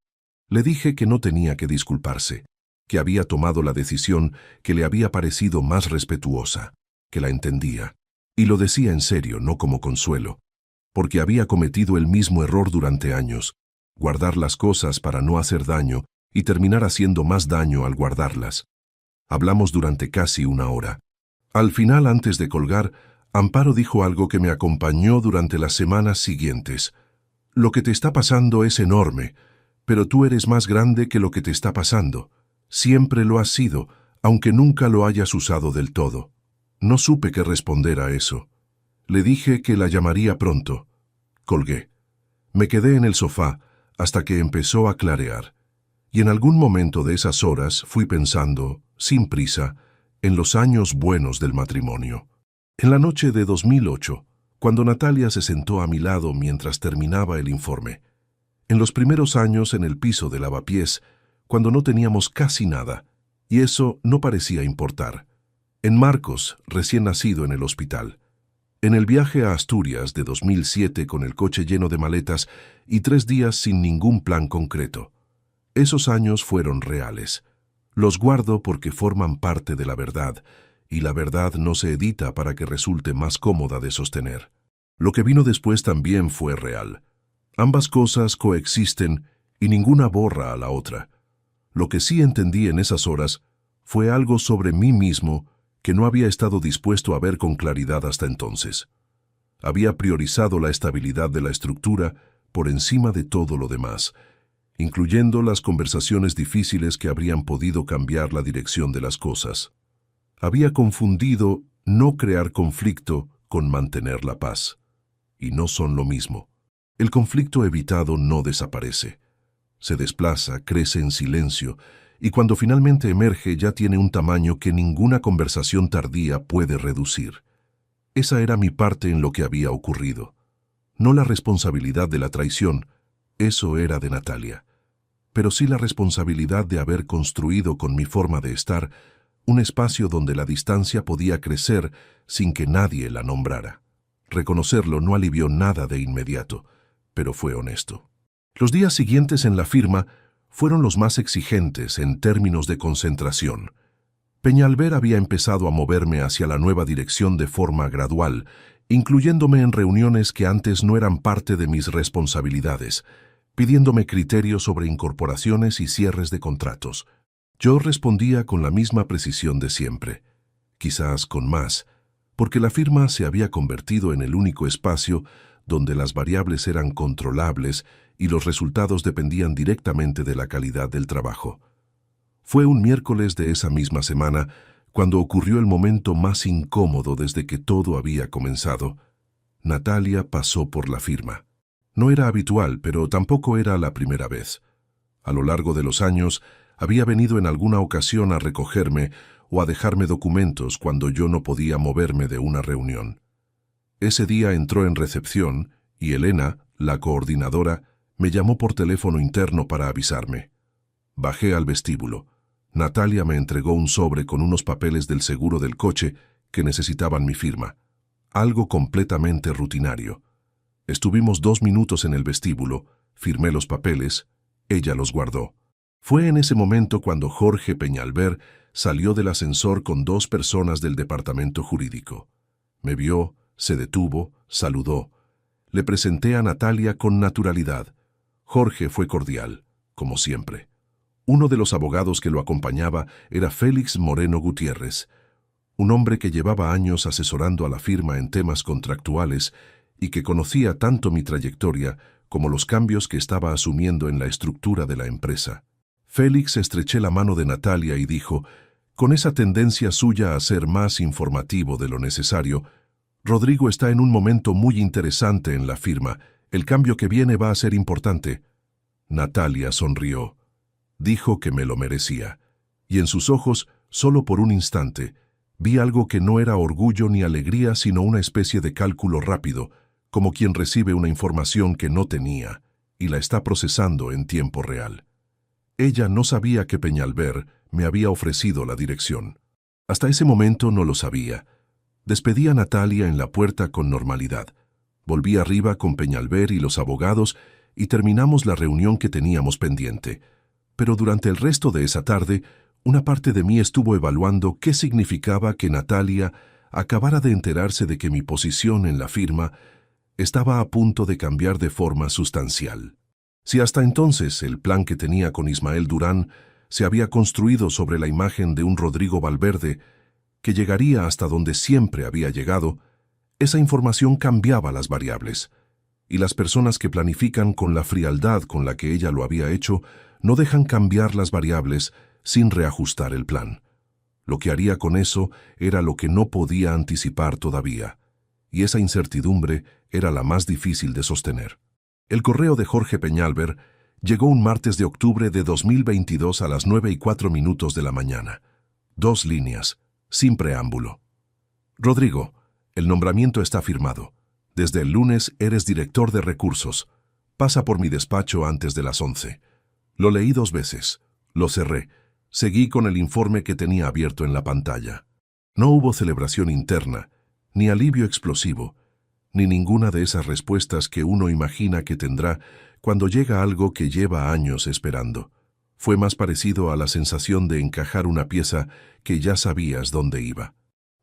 Le dije que no tenía que disculparse, que había tomado la decisión que le había parecido más respetuosa, que la entendía, y lo decía en serio, no como consuelo, porque había cometido el mismo error durante años, guardar las cosas para no hacer daño y terminar haciendo más daño al guardarlas. Hablamos durante casi una hora. Al final, antes de colgar, Amparo dijo algo que me acompañó durante las semanas siguientes. Lo que te está pasando es enorme, pero tú eres más grande que lo que te está pasando. Siempre lo has sido, aunque nunca lo hayas usado del todo. No supe qué responder a eso. Le dije que la llamaría pronto. Colgué. Me quedé en el sofá hasta que empezó a clarear. Y en algún momento de esas horas fui pensando, sin prisa, en los años buenos del matrimonio. En la noche de 2008, cuando Natalia se sentó a mi lado mientras terminaba el informe. En los primeros años en el piso de lavapiés, cuando no teníamos casi nada, y eso no parecía importar. En Marcos, recién nacido en el hospital. En el viaje a Asturias de 2007 con el coche lleno de maletas y 3 días sin ningún plan concreto. Esos años fueron reales. Los guardo porque forman parte de la verdad, y la verdad no se edita para que resulte más cómoda de sostener. Lo que vino después también fue real. Ambas cosas coexisten y ninguna borra a la otra. Lo que sí entendí en esas horas fue algo sobre mí mismo que no había estado dispuesto a ver con claridad hasta entonces. Había priorizado la estabilidad de la estructura por encima de todo lo demás, incluyendo las conversaciones difíciles que habrían podido cambiar la dirección de las cosas. Había confundido no crear conflicto con mantener la paz. Y no son lo mismo. El conflicto evitado no desaparece. Se desplaza, crece en silencio, y cuando finalmente emerge ya tiene un tamaño que ninguna conversación tardía puede reducir. Esa era mi parte en lo que había ocurrido. No la responsabilidad de la traición, eso era de Natalia, pero sí la responsabilidad de haber construido con mi forma de estar un espacio donde la distancia podía crecer sin que nadie la nombrara. Reconocerlo no alivió nada de inmediato, pero fue honesto. Los días siguientes en la firma fueron los más exigentes en términos de concentración. Peñalver había empezado a moverme hacia la nueva dirección de forma gradual, incluyéndome en reuniones que antes no eran parte de mis responsabilidades, pidiéndome criterios sobre incorporaciones y cierres de contratos. Yo respondía con la misma precisión de siempre, quizás con más, porque la firma se había convertido en el único espacio donde las variables eran controlables y los resultados dependían directamente de la calidad del trabajo. Fue un miércoles de esa misma semana cuando ocurrió el momento más incómodo desde que todo había comenzado. Natalia pasó por la firma. No era habitual, pero tampoco era la primera vez. A lo largo de los años, había venido en alguna ocasión a recogerme o a dejarme documentos cuando yo no podía moverme de una reunión. Ese día entró en recepción y Elena, la coordinadora, me llamó por teléfono interno para avisarme. Bajé al vestíbulo. Natalia me entregó un sobre con unos papeles del seguro del coche que necesitaban mi firma. Algo completamente rutinario. Estuvimos 2 minutos en el vestíbulo, firmé los papeles, ella los guardó. Fue en ese momento cuando Jorge Peñalver salió del ascensor con 2 personas del departamento jurídico. Me vio, se detuvo, saludó. Le presenté a Natalia con naturalidad. Jorge fue cordial, como siempre. Uno de los abogados que lo acompañaba era Félix Moreno Gutiérrez, un hombre que llevaba años asesorando a la firma en temas contractuales y que conocía tanto mi trayectoria como los cambios que estaba asumiendo en la estructura de la empresa. Félix estreché la mano de Natalia y dijo, con esa tendencia suya a ser más informativo de lo necesario, Rodrigo está en un momento muy interesante en la firma. El cambio que viene va a ser importante. Natalia sonrió. Dijo que me lo merecía. Y en sus ojos, solo por un instante, vi algo que no era orgullo ni alegría, sino una especie de cálculo rápido, como quien recibe una información que no tenía y la está procesando en tiempo real. Ella no sabía que Peñalver me había ofrecido la dirección. Hasta ese momento no lo sabía. Despedí a Natalia en la puerta con normalidad. Volví arriba con Peñalver y los abogados y terminamos la reunión que teníamos pendiente. Pero durante el resto de esa tarde, una parte de mí estuvo evaluando qué significaba que Natalia acabara de enterarse de que mi posición en la firma estaba a punto de cambiar de forma sustancial. Si hasta entonces el plan que tenía con Ismael Durán se había construido sobre la imagen de un Rodrigo Valverde que llegaría hasta donde siempre había llegado, esa información cambiaba las variables, y las personas que planifican con la frialdad con la que ella lo había hecho no dejan cambiar las variables sin reajustar el plan. Lo que haría con eso era lo que no podía anticipar todavía, y esa incertidumbre era la más difícil de sostener. El correo de Jorge Peñalver llegó un martes de octubre de 2022 a las 9:04 de la mañana. 2 líneas, sin preámbulo. Rodrigo, el nombramiento está firmado. Desde el lunes eres director de recursos. Pasa por mi despacho antes de las 11. Lo leí 2 veces. Lo cerré. Seguí con el informe que tenía abierto en la pantalla. No hubo celebración interna, ni alivio explosivo, ni ninguna de esas respuestas que uno imagina que tendrá cuando llega algo que lleva años esperando. Fue más parecido a la sensación de encajar una pieza que ya sabías dónde iba.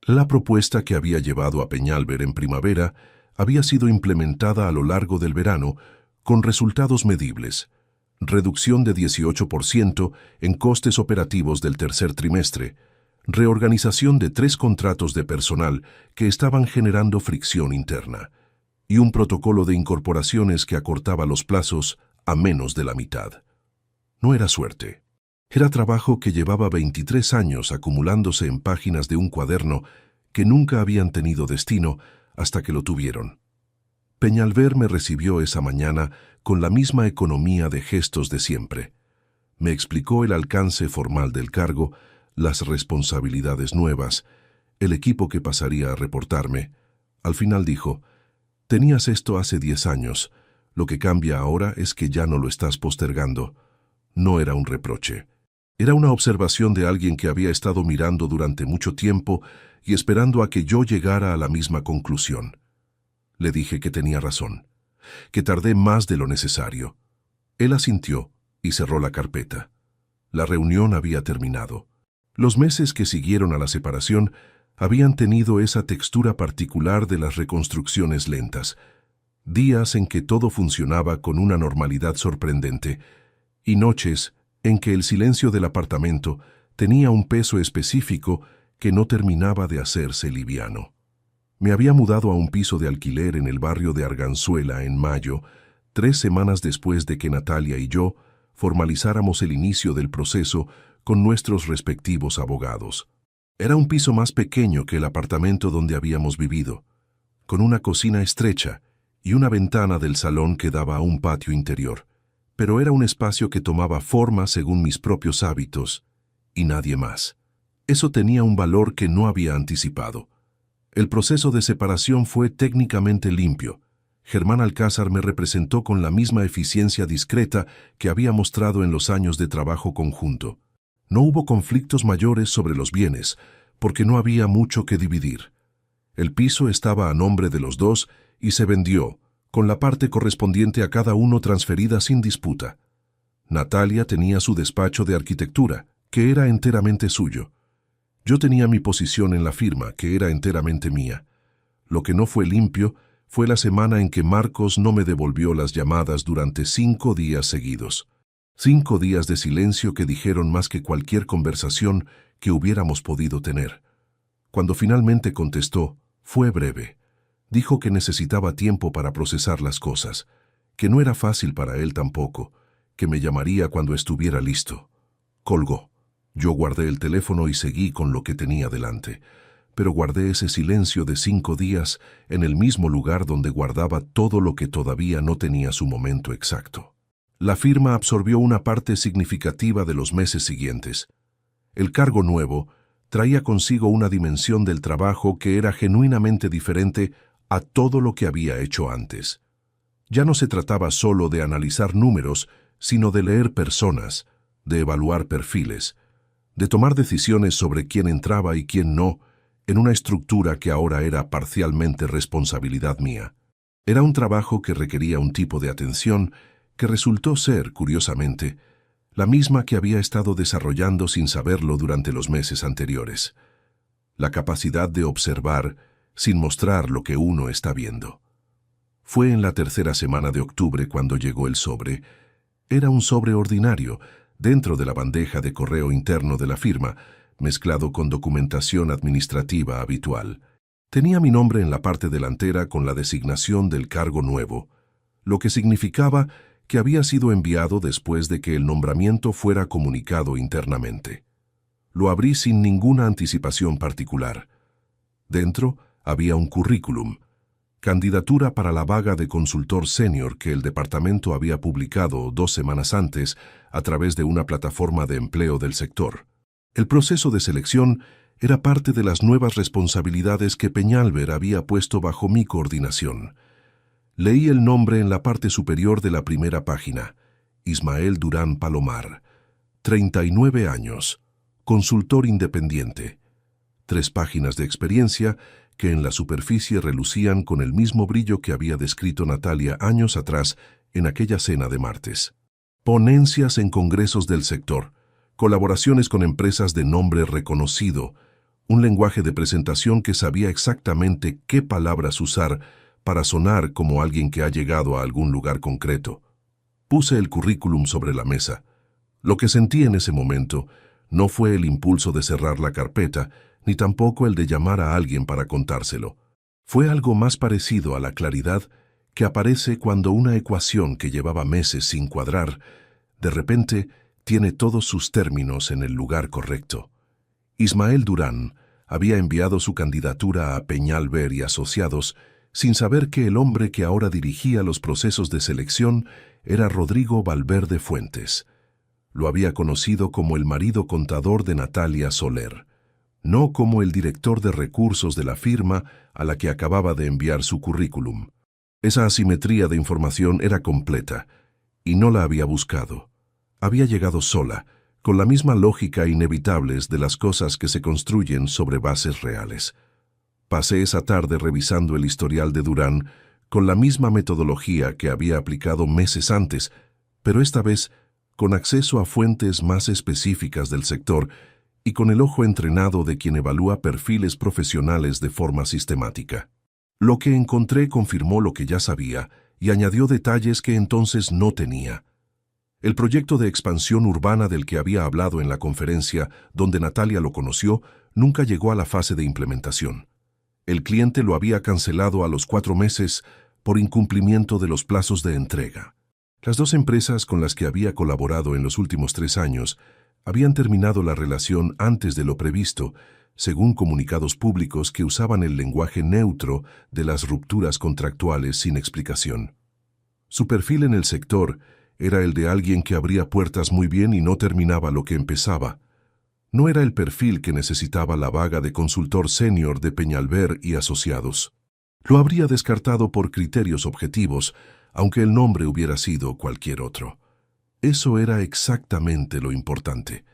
La propuesta que había llevado a Peñalver en primavera había sido implementada a lo largo del verano con resultados medibles. Reducción de 18% en costes operativos del tercer trimestre, reorganización de 3 contratos de personal que estaban generando fricción interna, y un protocolo de incorporaciones que acortaba los plazos a menos de la mitad. No era suerte. Era trabajo que llevaba 23 años acumulándose en páginas de un cuaderno que nunca habían tenido destino hasta que lo tuvieron. Peñalver me recibió esa mañana con la misma economía de gestos de siempre. Me explicó el alcance formal del cargo, las responsabilidades nuevas, el equipo que pasaría a reportarme. Al final dijo, «Tenías esto hace 10 años. Lo que cambia ahora es que ya no lo estás postergando». No era un reproche. Era una observación de alguien que había estado mirando durante mucho tiempo y esperando a que yo llegara a la misma conclusión. Le dije que tenía razón, que tardé más de lo necesario. Él asintió y cerró la carpeta. La reunión había terminado. Los meses que siguieron a la separación habían tenido esa textura particular de las reconstrucciones lentas, días en que todo funcionaba con una normalidad sorprendente, y noches en que el silencio del apartamento tenía un peso específico que no terminaba de hacerse liviano. Me había mudado a un piso de alquiler en el barrio de Arganzuela en mayo, 3 semanas después de que Natalia y yo formalizáramos el inicio del proceso con nuestros respectivos abogados. Era un piso más pequeño que el apartamento donde habíamos vivido, con una cocina estrecha y una ventana del salón que daba a un patio interior, pero era un espacio que tomaba forma según mis propios hábitos, y nadie más. Eso tenía un valor que no había anticipado. El proceso de separación fue técnicamente limpio. Germán Alcázar me representó con la misma eficiencia discreta que había mostrado en los años de trabajo conjunto. No hubo conflictos mayores sobre los bienes, porque no había mucho que dividir. El piso estaba a nombre de los dos y se vendió, con la parte correspondiente a cada uno transferida sin disputa. Natalia tenía su despacho de arquitectura, que era enteramente suyo. Yo tenía mi posición en la firma, que era enteramente mía. Lo que no fue limpio fue la semana en que Marcos no me devolvió las llamadas durante 5 días seguidos. 5 días de silencio que dijeron más que cualquier conversación que hubiéramos podido tener. Cuando finalmente contestó, fue breve. Dijo que necesitaba tiempo para procesar las cosas, que no era fácil para él tampoco, que me llamaría cuando estuviera listo. Colgó. Yo guardé el teléfono y seguí con lo que tenía delante, pero guardé ese silencio de 5 días en el mismo lugar donde guardaba todo lo que todavía no tenía su momento exacto. La firma absorbió una parte significativa de los meses siguientes. El cargo nuevo traía consigo una dimensión del trabajo que era genuinamente diferente a todo lo que había hecho antes. Ya no se trataba solo de analizar números, sino de leer personas, de evaluar perfiles, de tomar decisiones sobre quién entraba y quién no, en una estructura que ahora era parcialmente responsabilidad mía. Era un trabajo que requería un tipo de atención que resultó ser, curiosamente, la misma que había estado desarrollando sin saberlo durante los meses anteriores. La capacidad de observar sin mostrar lo que uno está viendo. Fue en la tercera semana de octubre cuando llegó el sobre. Era un sobre ordinario, dentro de la bandeja de correo interno de la firma, mezclado con documentación administrativa habitual. Tenía mi nombre en la parte delantera con la designación del cargo nuevo, lo que significaba que había sido enviado después de que el nombramiento fuera comunicado internamente. Lo abrí sin ninguna anticipación particular. Dentro había un currículum, candidatura para la vaga de consultor senior que el departamento había publicado 2 semanas antes a través de una plataforma de empleo del sector. El proceso de selección era parte de las nuevas responsabilidades que Peñalver había puesto bajo mi coordinación. Leí el nombre en la parte superior de la primera página. Ismael Durán Palomar, 39 años, consultor independiente. 3 páginas de experiencia que en la superficie relucían con el mismo brillo que había descrito Natalia años atrás en aquella cena de martes. Ponencias en congresos del sector, colaboraciones con empresas de nombre reconocido, un lenguaje de presentación que sabía exactamente qué palabras usar para sonar como alguien que ha llegado a algún lugar concreto. Puse el currículum sobre la mesa. Lo que sentí en ese momento no fue el impulso de cerrar la carpeta, ni tampoco el de llamar a alguien para contárselo. Fue algo más parecido a la claridad que aparece cuando una ecuación que llevaba meses sin cuadrar, de repente tiene todos sus términos en el lugar correcto. Ismael Durán había enviado su candidatura a Peñalver y Asociados sin saber que el hombre que ahora dirigía los procesos de selección era Rodrigo Valverde Fuentes. Lo había conocido como el marido contador de Natalia Soler, no como el director de recursos de la firma a la que acababa de enviar su currículum. Esa asimetría de información era completa, y no la había buscado. Había llegado sola, con la misma lógica inevitable de las cosas que se construyen sobre bases reales. Pasé esa tarde revisando el historial de Durán con la misma metodología que había aplicado meses antes, pero esta vez con acceso a fuentes más específicas del sector y con el ojo entrenado de quien evalúa perfiles profesionales de forma sistemática. Lo que encontré confirmó lo que ya sabía y añadió detalles que entonces no tenía. El proyecto de expansión urbana del que había hablado en la conferencia donde Natalia lo conoció nunca llegó a la fase de implementación. El cliente lo había cancelado a los 4 meses por incumplimiento de los plazos de entrega. Las 2 empresas con las que había colaborado en los últimos 3 años habían terminado la relación antes de lo previsto, según comunicados públicos que usaban el lenguaje neutro de las rupturas contractuales sin explicación. Su perfil en el sector era el de alguien que abría puertas muy bien y no terminaba lo que empezaba. No era el perfil que necesitaba la vaga de consultor senior de Peñalver y Asociados. Lo habría descartado por criterios objetivos, aunque el nombre hubiera sido cualquier otro. Eso era exactamente lo importante.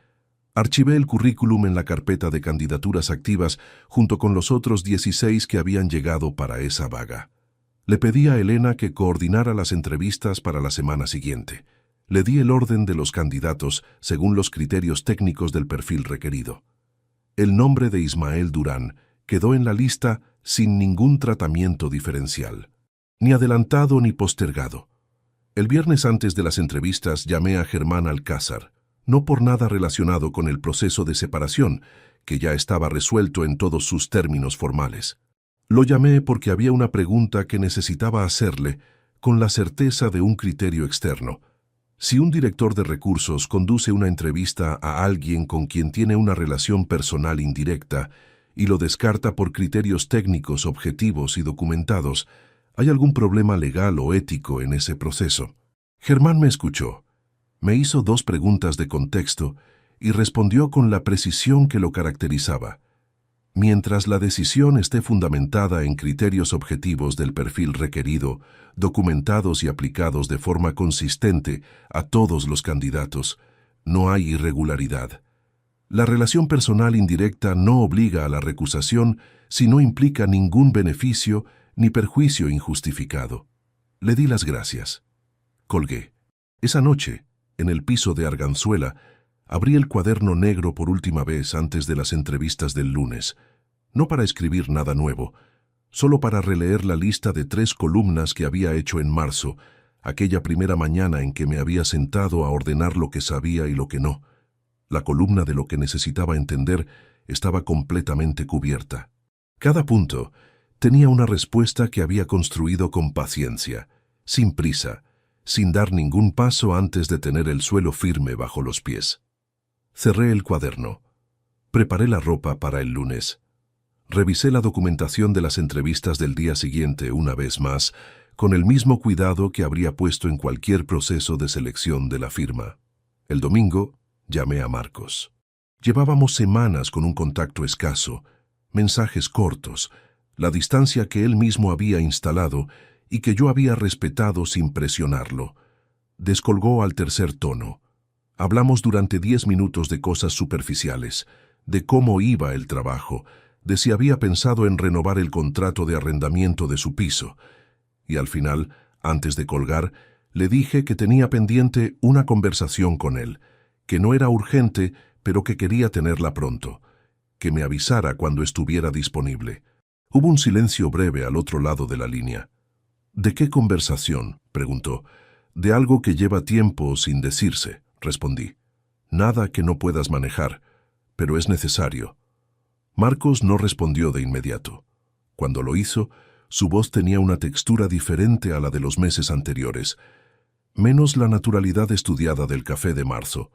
Archivé el currículum en la carpeta de candidaturas activas junto con los otros 16 que habían llegado para esa vaga. Le pedí a Elena que coordinara las entrevistas para la semana siguiente. Le di el orden de los candidatos según los criterios técnicos del perfil requerido. El nombre de Ismael Durán quedó en la lista sin ningún tratamiento diferencial, ni adelantado ni postergado. El viernes antes de las entrevistas llamé a Germán Alcázar, no por nada relacionado con el proceso de separación, que ya estaba resuelto en todos sus términos formales. Lo llamé porque había una pregunta que necesitaba hacerle con la certeza de un criterio externo. Si un director de recursos conduce una entrevista a alguien con quien tiene una relación personal indirecta y lo descarta por criterios técnicos objetivos y documentados, ¿hay algún problema legal o ético en ese proceso? Germán me escuchó. Me hizo 2 preguntas de contexto y respondió con la precisión que lo caracterizaba. Mientras la decisión esté fundamentada en criterios objetivos del perfil requerido, documentados y aplicados de forma consistente a todos los candidatos, no hay irregularidad. La relación personal indirecta no obliga a la recusación si no implica ningún beneficio ni perjuicio injustificado. Le di las gracias. Colgué. Esa noche, en el piso de Arganzuela, abrí el cuaderno negro por última vez antes de las entrevistas del lunes, no para escribir nada nuevo, solo para releer la lista de 3 columnas que había hecho en marzo, aquella primera mañana en que me había sentado a ordenar lo que sabía y lo que no. La columna de lo que necesitaba entender estaba completamente cubierta. Cada punto tenía una respuesta que había construido con paciencia, sin prisa, sin dar ningún paso antes de tener el suelo firme bajo los pies. Cerré el cuaderno. Preparé la ropa para el lunes. Revisé la documentación de las entrevistas del día siguiente una vez más, con el mismo cuidado que habría puesto en cualquier proceso de selección de la firma. El domingo llamé a Marcos. Llevábamos semanas con un contacto escaso, mensajes cortos, la distancia que él mismo había instalado y que yo había respetado sin presionarlo. Descolgó al tercer tono. Hablamos durante 10 minutos de cosas superficiales, de cómo iba el trabajo, de si había pensado en renovar el contrato de arrendamiento de su piso. Y al final, antes de colgar, le dije que tenía pendiente una conversación con él, que no era urgente, pero que quería tenerla pronto, que me avisara cuando estuviera disponible. Hubo un silencio breve al otro lado de la línea. ¿De qué conversación?, preguntó. De algo que lleva tiempo sin decirse, respondí. Nada que no puedas manejar, pero es necesario. Marcos no respondió de inmediato. Cuando lo hizo, su voz tenía una textura diferente a la de los meses anteriores, menos la naturalidad estudiada del café de marzo,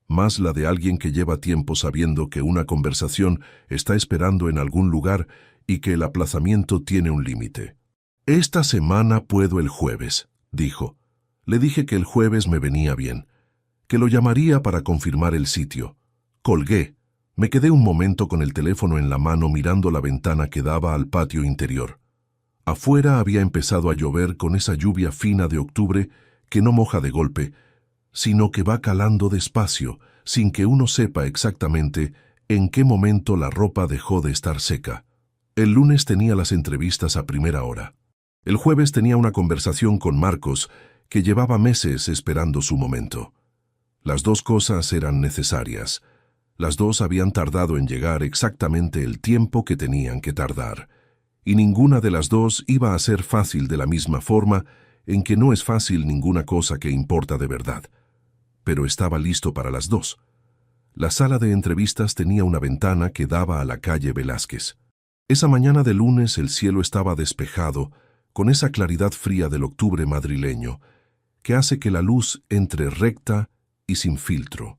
más la de alguien que lleva tiempo sabiendo que una conversación está esperando en algún lugar y que el aplazamiento tiene un límite. «Esta semana puedo el jueves», dijo. Le dije que el jueves me venía bien, que lo llamaría para confirmar el sitio. Colgué. Me quedé un momento con el teléfono en la mano mirando la ventana que daba al patio interior. Afuera había empezado a llover con esa lluvia fina de octubre que no moja de golpe, sino que va calando despacio, sin que uno sepa exactamente en qué momento la ropa dejó de estar seca. El lunes tenía las entrevistas a primera hora. El jueves tenía una conversación con Marcos que llevaba meses esperando su momento. Las dos cosas eran necesarias. Las dos habían tardado en llegar exactamente el tiempo que tenían que tardar, y ninguna de las dos iba a ser fácil de la misma forma en que no es fácil ninguna cosa que importa de verdad. Pero estaba listo para las dos. La sala de entrevistas tenía una ventana que daba a la calle Velázquez. Esa mañana de lunes el cielo estaba despejado, con esa claridad fría del octubre madrileño, que hace que la luz entre recta y sin filtro.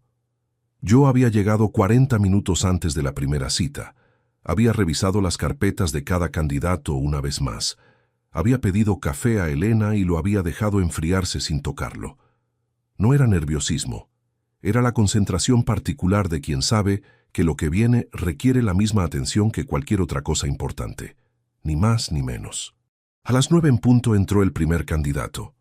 Yo había llegado 40 minutos antes de la primera cita. Había revisado las carpetas de cada candidato una vez más. Había pedido café a Elena y lo había dejado enfriarse sin tocarlo. No era nerviosismo. Era la concentración particular de quien sabe que lo que viene requiere la misma atención que cualquier otra cosa importante. Ni más ni menos. A las 9 en punto entró el primer candidato.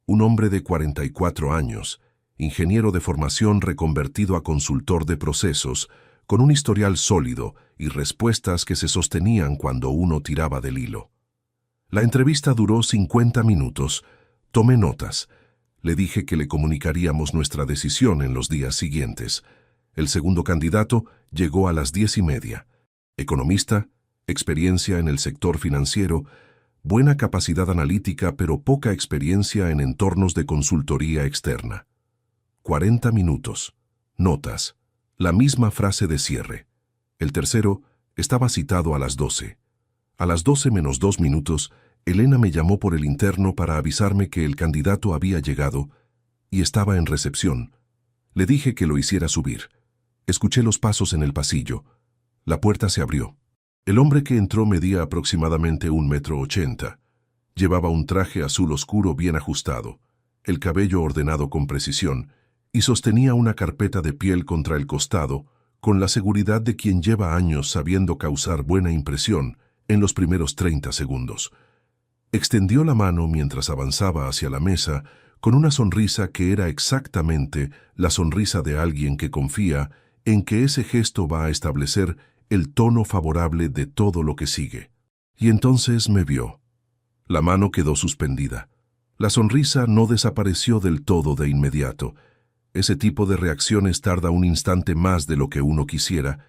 Un hombre de 44 años, ingeniero de formación reconvertido a consultor de procesos, con un historial sólido y respuestas que se sostenían cuando uno tiraba del hilo. La entrevista duró 50 minutos. Tomé notas. Le dije que le comunicaríamos nuestra decisión en los días siguientes. El segundo candidato llegó a las 10:30. Economista, experiencia en el sector financiero, buena capacidad analítica pero poca experiencia en entornos de consultoría externa. 40 minutos. Notas. La misma frase de cierre. El tercero estaba citado a las 12. A las 12 menos 2 minutos, Elena me llamó por el interno para avisarme que el candidato había llegado y estaba en recepción. Le dije que lo hiciera subir. Escuché los pasos en el pasillo. La puerta se abrió. El hombre que entró medía aproximadamente 1,80 m. Llevaba un traje azul oscuro bien ajustado, el cabello ordenado con precisión, y sostenía una carpeta de piel contra el costado, con la seguridad de quien lleva años sabiendo causar buena impresión en los primeros 30 segundos. Extendió la mano mientras avanzaba hacia la mesa con una sonrisa que era exactamente la sonrisa de alguien que confía en que ese gesto va a establecer el tono favorable de todo lo que sigue. Y entonces me vio. La mano quedó suspendida. La sonrisa no desapareció del todo de inmediato. Ese tipo de reacciones tarda un instante más de lo que uno quisiera,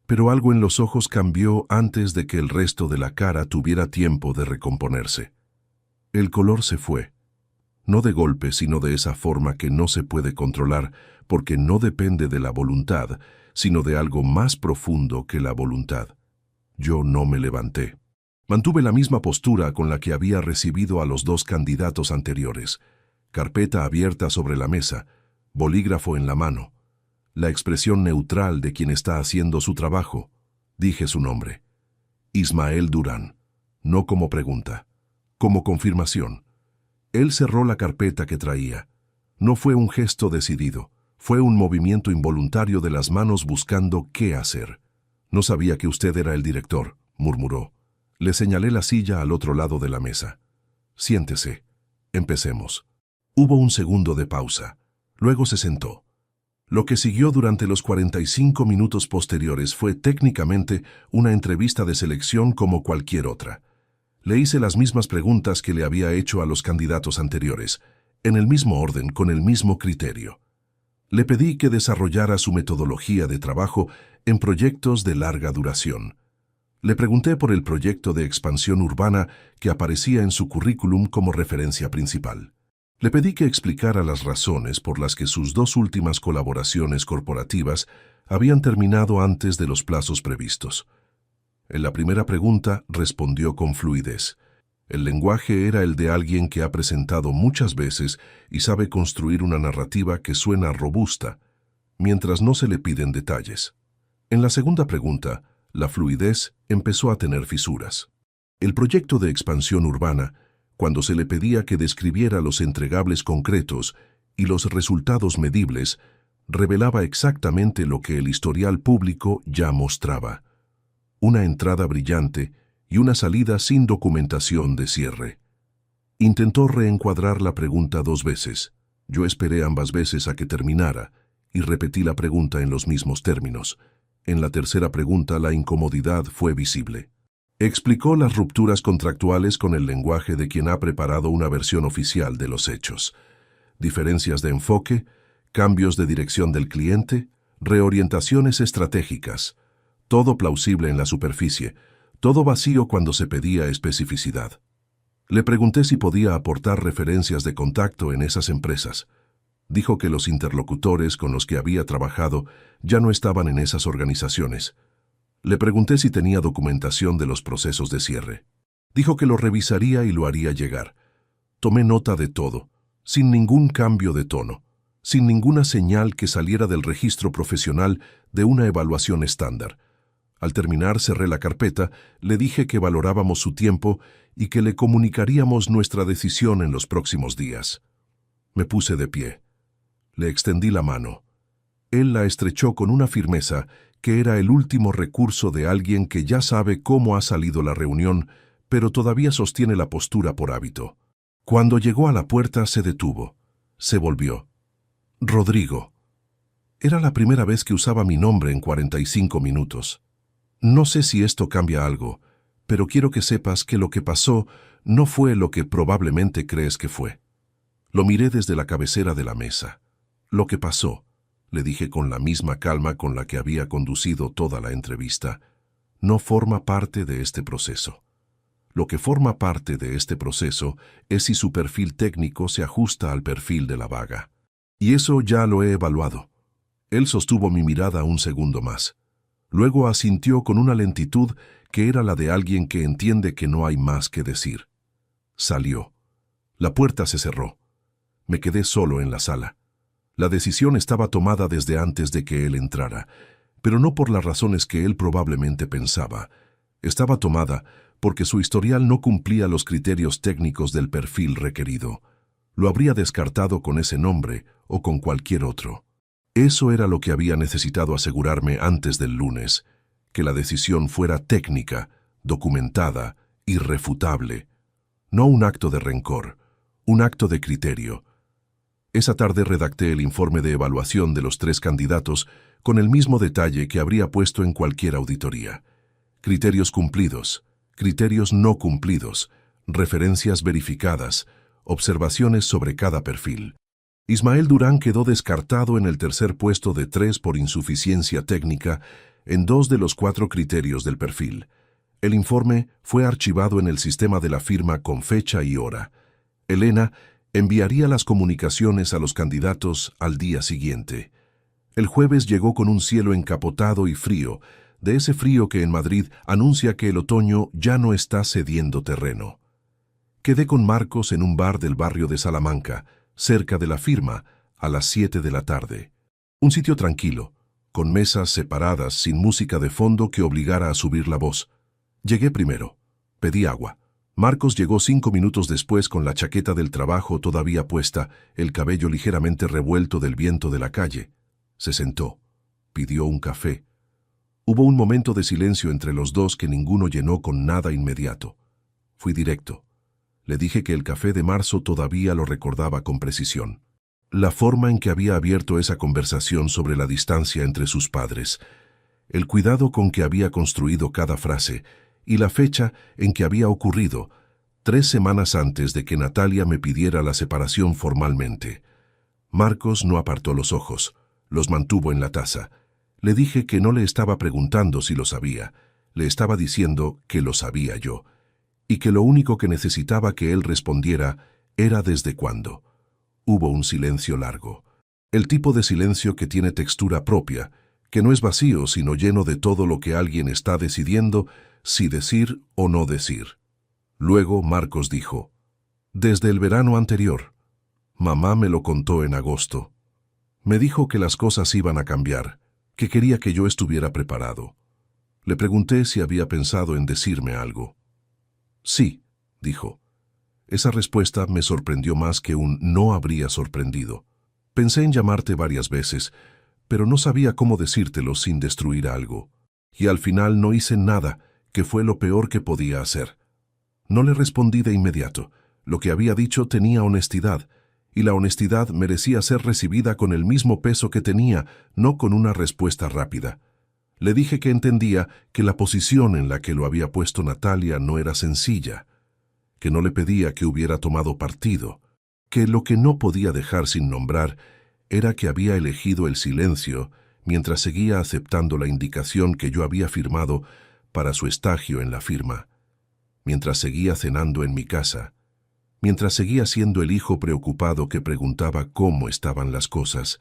pero algo en los ojos cambió antes de que el resto de la cara tuviera tiempo de recomponerse. El color se fue. No de golpe, sino de esa forma que no se puede controlar, porque no depende de la voluntad, sino de algo más profundo que la voluntad. Yo no me levanté. Mantuve la misma postura con la que había recibido a los 2 candidatos anteriores. Carpeta abierta sobre la mesa, bolígrafo en la mano. La expresión neutral de quien está haciendo su trabajo. Dije su nombre. Ismael Durán. No como pregunta, como confirmación. Él cerró la carpeta que traía. No fue un gesto decidido, fue un movimiento involuntario de las manos buscando qué hacer. No sabía que usted era el director, murmuró. Le señalé la silla al otro lado de la mesa. Siéntese. Empecemos. Hubo un segundo de pausa. Luego se sentó. Lo que siguió durante los 45 minutos posteriores fue técnicamente una entrevista de selección como cualquier otra. Le hice las mismas preguntas que le había hecho a los candidatos anteriores, en el mismo orden, con el mismo criterio. Le pedí que desarrollara su metodología de trabajo en proyectos de larga duración. Le pregunté por el proyecto de expansión urbana que aparecía en su currículum como referencia principal. Le pedí que explicara las razones por las que sus 2 últimas colaboraciones corporativas habían terminado antes de los plazos previstos. En la primera pregunta respondió con fluidez. El lenguaje era el de alguien que ha presentado muchas veces y sabe construir una narrativa que suena robusta, mientras no se le piden detalles. En la segunda pregunta, la fluidez empezó a tener fisuras. El proyecto de expansión urbana, cuando se le pedía que describiera los entregables concretos y los resultados medibles, revelaba exactamente lo que el historial público ya mostraba. Una entrada brillante y una salida sin documentación de cierre. Intentó reencuadrar la pregunta 2 veces. Yo esperé ambas veces a que terminara y repetí la pregunta en los mismos términos. En la tercera pregunta la incomodidad fue visible. Explicó las rupturas contractuales con el lenguaje de quien ha preparado una versión oficial de los hechos. Diferencias de enfoque, cambios de dirección del cliente, reorientaciones estratégicas. Todo plausible en la superficie, todo vacío cuando se pedía especificidad. Le pregunté si podía aportar referencias de contacto en esas empresas. Dijo que los interlocutores con los que había trabajado ya no estaban en esas organizaciones. Le pregunté si tenía documentación de los procesos de cierre. Dijo que lo revisaría y lo haría llegar. Tomé nota de todo, sin ningún cambio de tono, sin ninguna señal que saliera del registro profesional de una evaluación estándar. Al terminar, cerré la carpeta, le dije que valorábamos su tiempo y que le comunicaríamos nuestra decisión en los próximos días. Me puse de pie. Le extendí la mano. Él la estrechó con una firmeza que era el último recurso de alguien que ya sabe cómo ha salido la reunión, pero todavía sostiene la postura por hábito. Cuando llegó a la puerta, se detuvo. Se volvió. Rodrigo. Era la primera vez que usaba mi nombre en 45 minutos. No sé si esto cambia algo, pero quiero que sepas que lo que pasó no fue lo que probablemente crees que fue. Lo miré desde la cabecera de la mesa. Lo que pasó, le dije con la misma calma con la que había conducido toda la entrevista, no forma parte de este proceso. Lo que forma parte de este proceso es si su perfil técnico se ajusta al perfil de la vaga. Y eso ya lo he evaluado. Él sostuvo mi mirada un segundo más. Luego asintió con una lentitud que era la de alguien que entiende que no hay más que decir. Salió. La puerta se cerró. Me quedé solo en la sala. La decisión estaba tomada desde antes de que él entrara, pero no por las razones que él probablemente pensaba. Estaba tomada porque su historial no cumplía los criterios técnicos del perfil requerido. Lo habría descartado con ese nombre o con cualquier otro. Eso era lo que había necesitado asegurarme antes del lunes, que la decisión fuera técnica, documentada, irrefutable. No un acto de rencor, un acto de criterio. Esa tarde redacté el informe de evaluación de los 3 candidatos con el mismo detalle que habría puesto en cualquier auditoría. Criterios cumplidos, criterios no cumplidos, referencias verificadas, observaciones sobre cada perfil. Ismael Durán quedó descartado en el tercer puesto de 3 por insuficiencia técnica en 2 de los 4 criterios del perfil. El informe fue archivado en el sistema de la firma con fecha y hora. Elena enviaría las comunicaciones a los candidatos al día siguiente. El jueves llegó con un cielo encapotado y frío, de ese frío que en Madrid anuncia que el otoño ya no está cediendo terreno. Quedé con Marcos en un bar del barrio de Salamanca, cerca de la firma, a las 7 de la tarde. Un sitio tranquilo, con mesas separadas, sin música de fondo que obligara a subir la voz. Llegué primero. Pedí agua. Marcos llegó 5 minutos después con la chaqueta del trabajo todavía puesta, el cabello ligeramente revuelto del viento de la calle. Se sentó. Pidió un café. Hubo un momento de silencio entre los dos que ninguno llenó con nada inmediato. Fui directo. Le dije que el café de marzo todavía lo recordaba con precisión. La forma en que había abierto esa conversación sobre la distancia entre sus padres, el cuidado con que había construido cada frase y la fecha en que había ocurrido, 3 semanas antes de que Natalia me pidiera la separación formalmente. Marcos no apartó los ojos, los mantuvo en la taza. Le dije que no le estaba preguntando si lo sabía, le estaba diciendo que lo sabía yo, y que lo único que necesitaba que él respondiera era desde cuándo. Hubo un silencio largo. El tipo de silencio que tiene textura propia, que no es vacío sino lleno de todo lo que alguien está decidiendo si decir o no decir. Luego Marcos dijo: «Desde el verano anterior. Mamá me lo contó en agosto. Me dijo que las cosas iban a cambiar, que quería que yo estuviera preparado. Le pregunté si había pensado en decirme algo. Sí», dijo. Esa respuesta me sorprendió más que un no habría sorprendido. Pensé en llamarte varias veces, pero no sabía cómo decírtelo sin destruir algo. Y al final no hice nada, que fue lo peor que podía hacer. No le respondí de inmediato. Lo que había dicho tenía honestidad, y la honestidad merecía ser recibida con el mismo peso que tenía, no con una respuesta rápida. Le dije que entendía que la posición en la que lo había puesto Natalia no era sencilla, que no le pedía que hubiera tomado partido, que lo que no podía dejar sin nombrar era que había elegido el silencio mientras seguía aceptando la indicación que yo había firmado para su estagio en la firma, mientras seguía cenando en mi casa, mientras seguía siendo el hijo preocupado que preguntaba cómo estaban las cosas.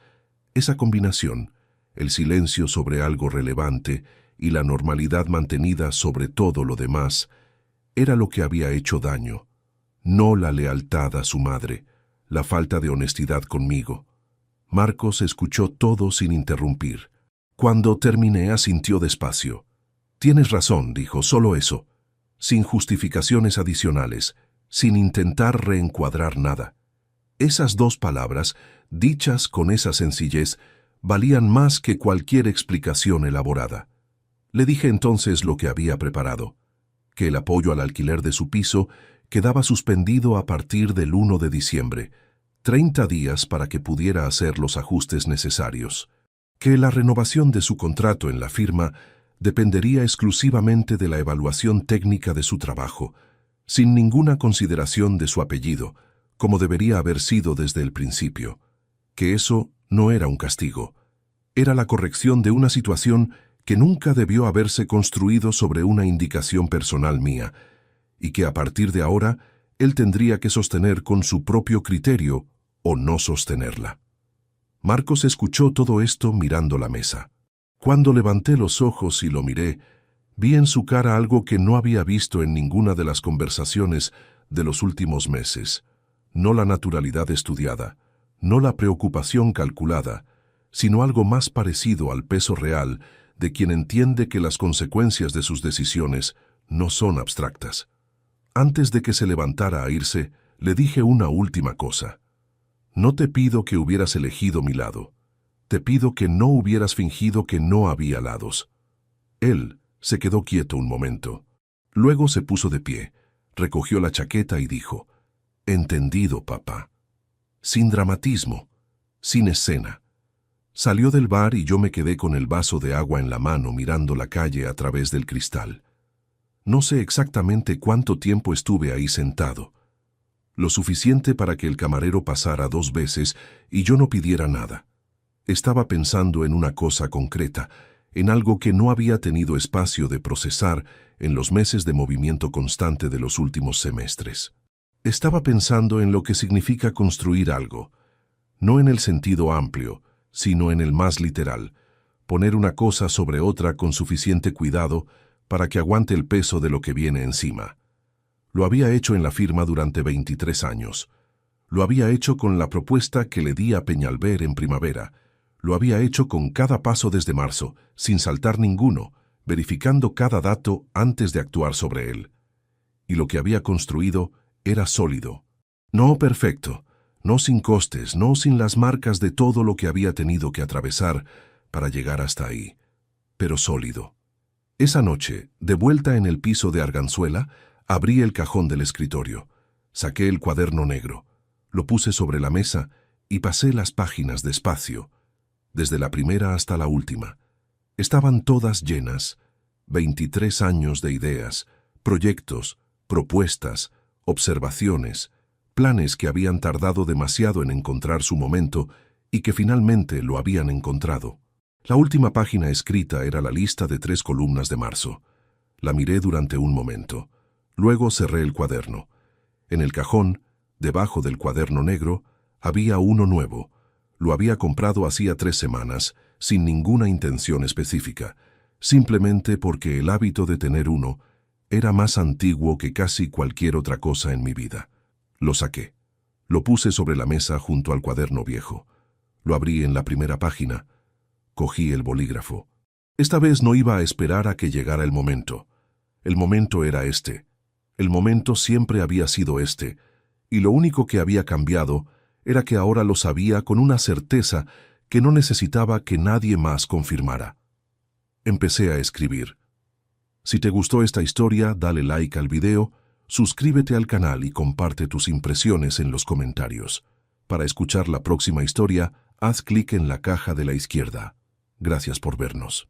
Esa combinación, el silencio sobre algo relevante y la normalidad mantenida sobre todo lo demás, era lo que había hecho daño, no la lealtad a su madre, la falta de honestidad conmigo. Marcos escuchó todo sin interrumpir. Cuando terminé, asintió despacio. «Tienes razón», dijo, «solo eso, sin justificaciones adicionales, sin intentar reencuadrar nada». Esas 2 palabras, dichas con esa sencillez, valían más que cualquier explicación elaborada. Le dije entonces lo que había preparado, que el apoyo al alquiler de su piso quedaba suspendido a partir del 1 de diciembre, 30 días para que pudiera hacer los ajustes necesarios, que la renovación de su contrato en la firma dependería exclusivamente de la evaluación técnica de su trabajo, sin ninguna consideración de su apellido, como debería haber sido desde el principio, que eso no era un castigo, era la corrección de una situación que nunca debió haberse construido sobre una indicación personal mía, y que a partir de ahora él tendría que sostener con su propio criterio o no sostenerla. Marcos escuchó todo esto mirando la mesa. Cuando levanté los ojos y lo miré, vi en su cara algo que no había visto en ninguna de las conversaciones de los últimos meses. No la naturalidad estudiada, no la preocupación calculada, sino algo más parecido al peso real de quien entiende que las consecuencias de sus decisiones no son abstractas. Antes de que se levantara a irse, le dije una última cosa. «No te pido que hubieras elegido mi lado. Te pido que no hubieras fingido que no había lados. Él se quedó quieto un momento. Luego se puso de pie, recogió la chaqueta y dijo, «Entendido, papá». Sin dramatismo, sin escena. Salió del bar y yo me quedé con el vaso de agua en la mano mirando la calle a través del cristal. No sé exactamente cuánto tiempo estuve ahí sentado. Lo suficiente para que el camarero pasara 2 veces y yo no pidiera nada. Estaba pensando en una cosa concreta, en algo que no había tenido espacio de procesar en los meses de movimiento constante de los últimos semestres. Estaba pensando en lo que significa construir algo, no en el sentido amplio, sino en el más literal, poner una cosa sobre otra con suficiente cuidado para que aguante el peso de lo que viene encima. Lo había hecho en la firma durante 23 años. Lo había hecho con la propuesta que le di a Peñalver en primavera. Lo había hecho con cada paso desde marzo, sin saltar ninguno, verificando cada dato antes de actuar sobre él. Y lo que había construido era sólido. No perfecto, no sin costes, no sin las marcas de todo lo que había tenido que atravesar para llegar hasta ahí, pero sólido. Esa noche, de vuelta en el piso de Arganzuela, abrí el cajón del escritorio, saqué el cuaderno negro, lo puse sobre la mesa y pasé las páginas despacio, desde la primera hasta la última. Estaban todas llenas, 23 años de ideas, proyectos, propuestas, observaciones, planes que habían tardado demasiado en encontrar su momento y que finalmente lo habían encontrado. La última página escrita era la lista de 3 columnas de marzo. La miré durante un momento. Luego cerré el cuaderno. En el cajón, debajo del cuaderno negro, había uno nuevo. Lo había comprado hacía 3 semanas, sin ninguna intención específica, simplemente porque el hábito de tener uno era más antiguo que casi cualquier otra cosa en mi vida. Lo saqué. Lo puse sobre la mesa junto al cuaderno viejo. Lo abrí en la primera página. Cogí el bolígrafo. Esta vez no iba a esperar a que llegara el momento. El momento era este. El momento siempre había sido este, y lo único que había cambiado era que ahora lo sabía con una certeza que no necesitaba que nadie más confirmara. Empecé a escribir. Si te gustó esta historia, dale like al video, suscríbete al canal y comparte tus impresiones en los comentarios. Para escuchar la próxima historia, haz clic en la caja de la izquierda. Gracias por vernos.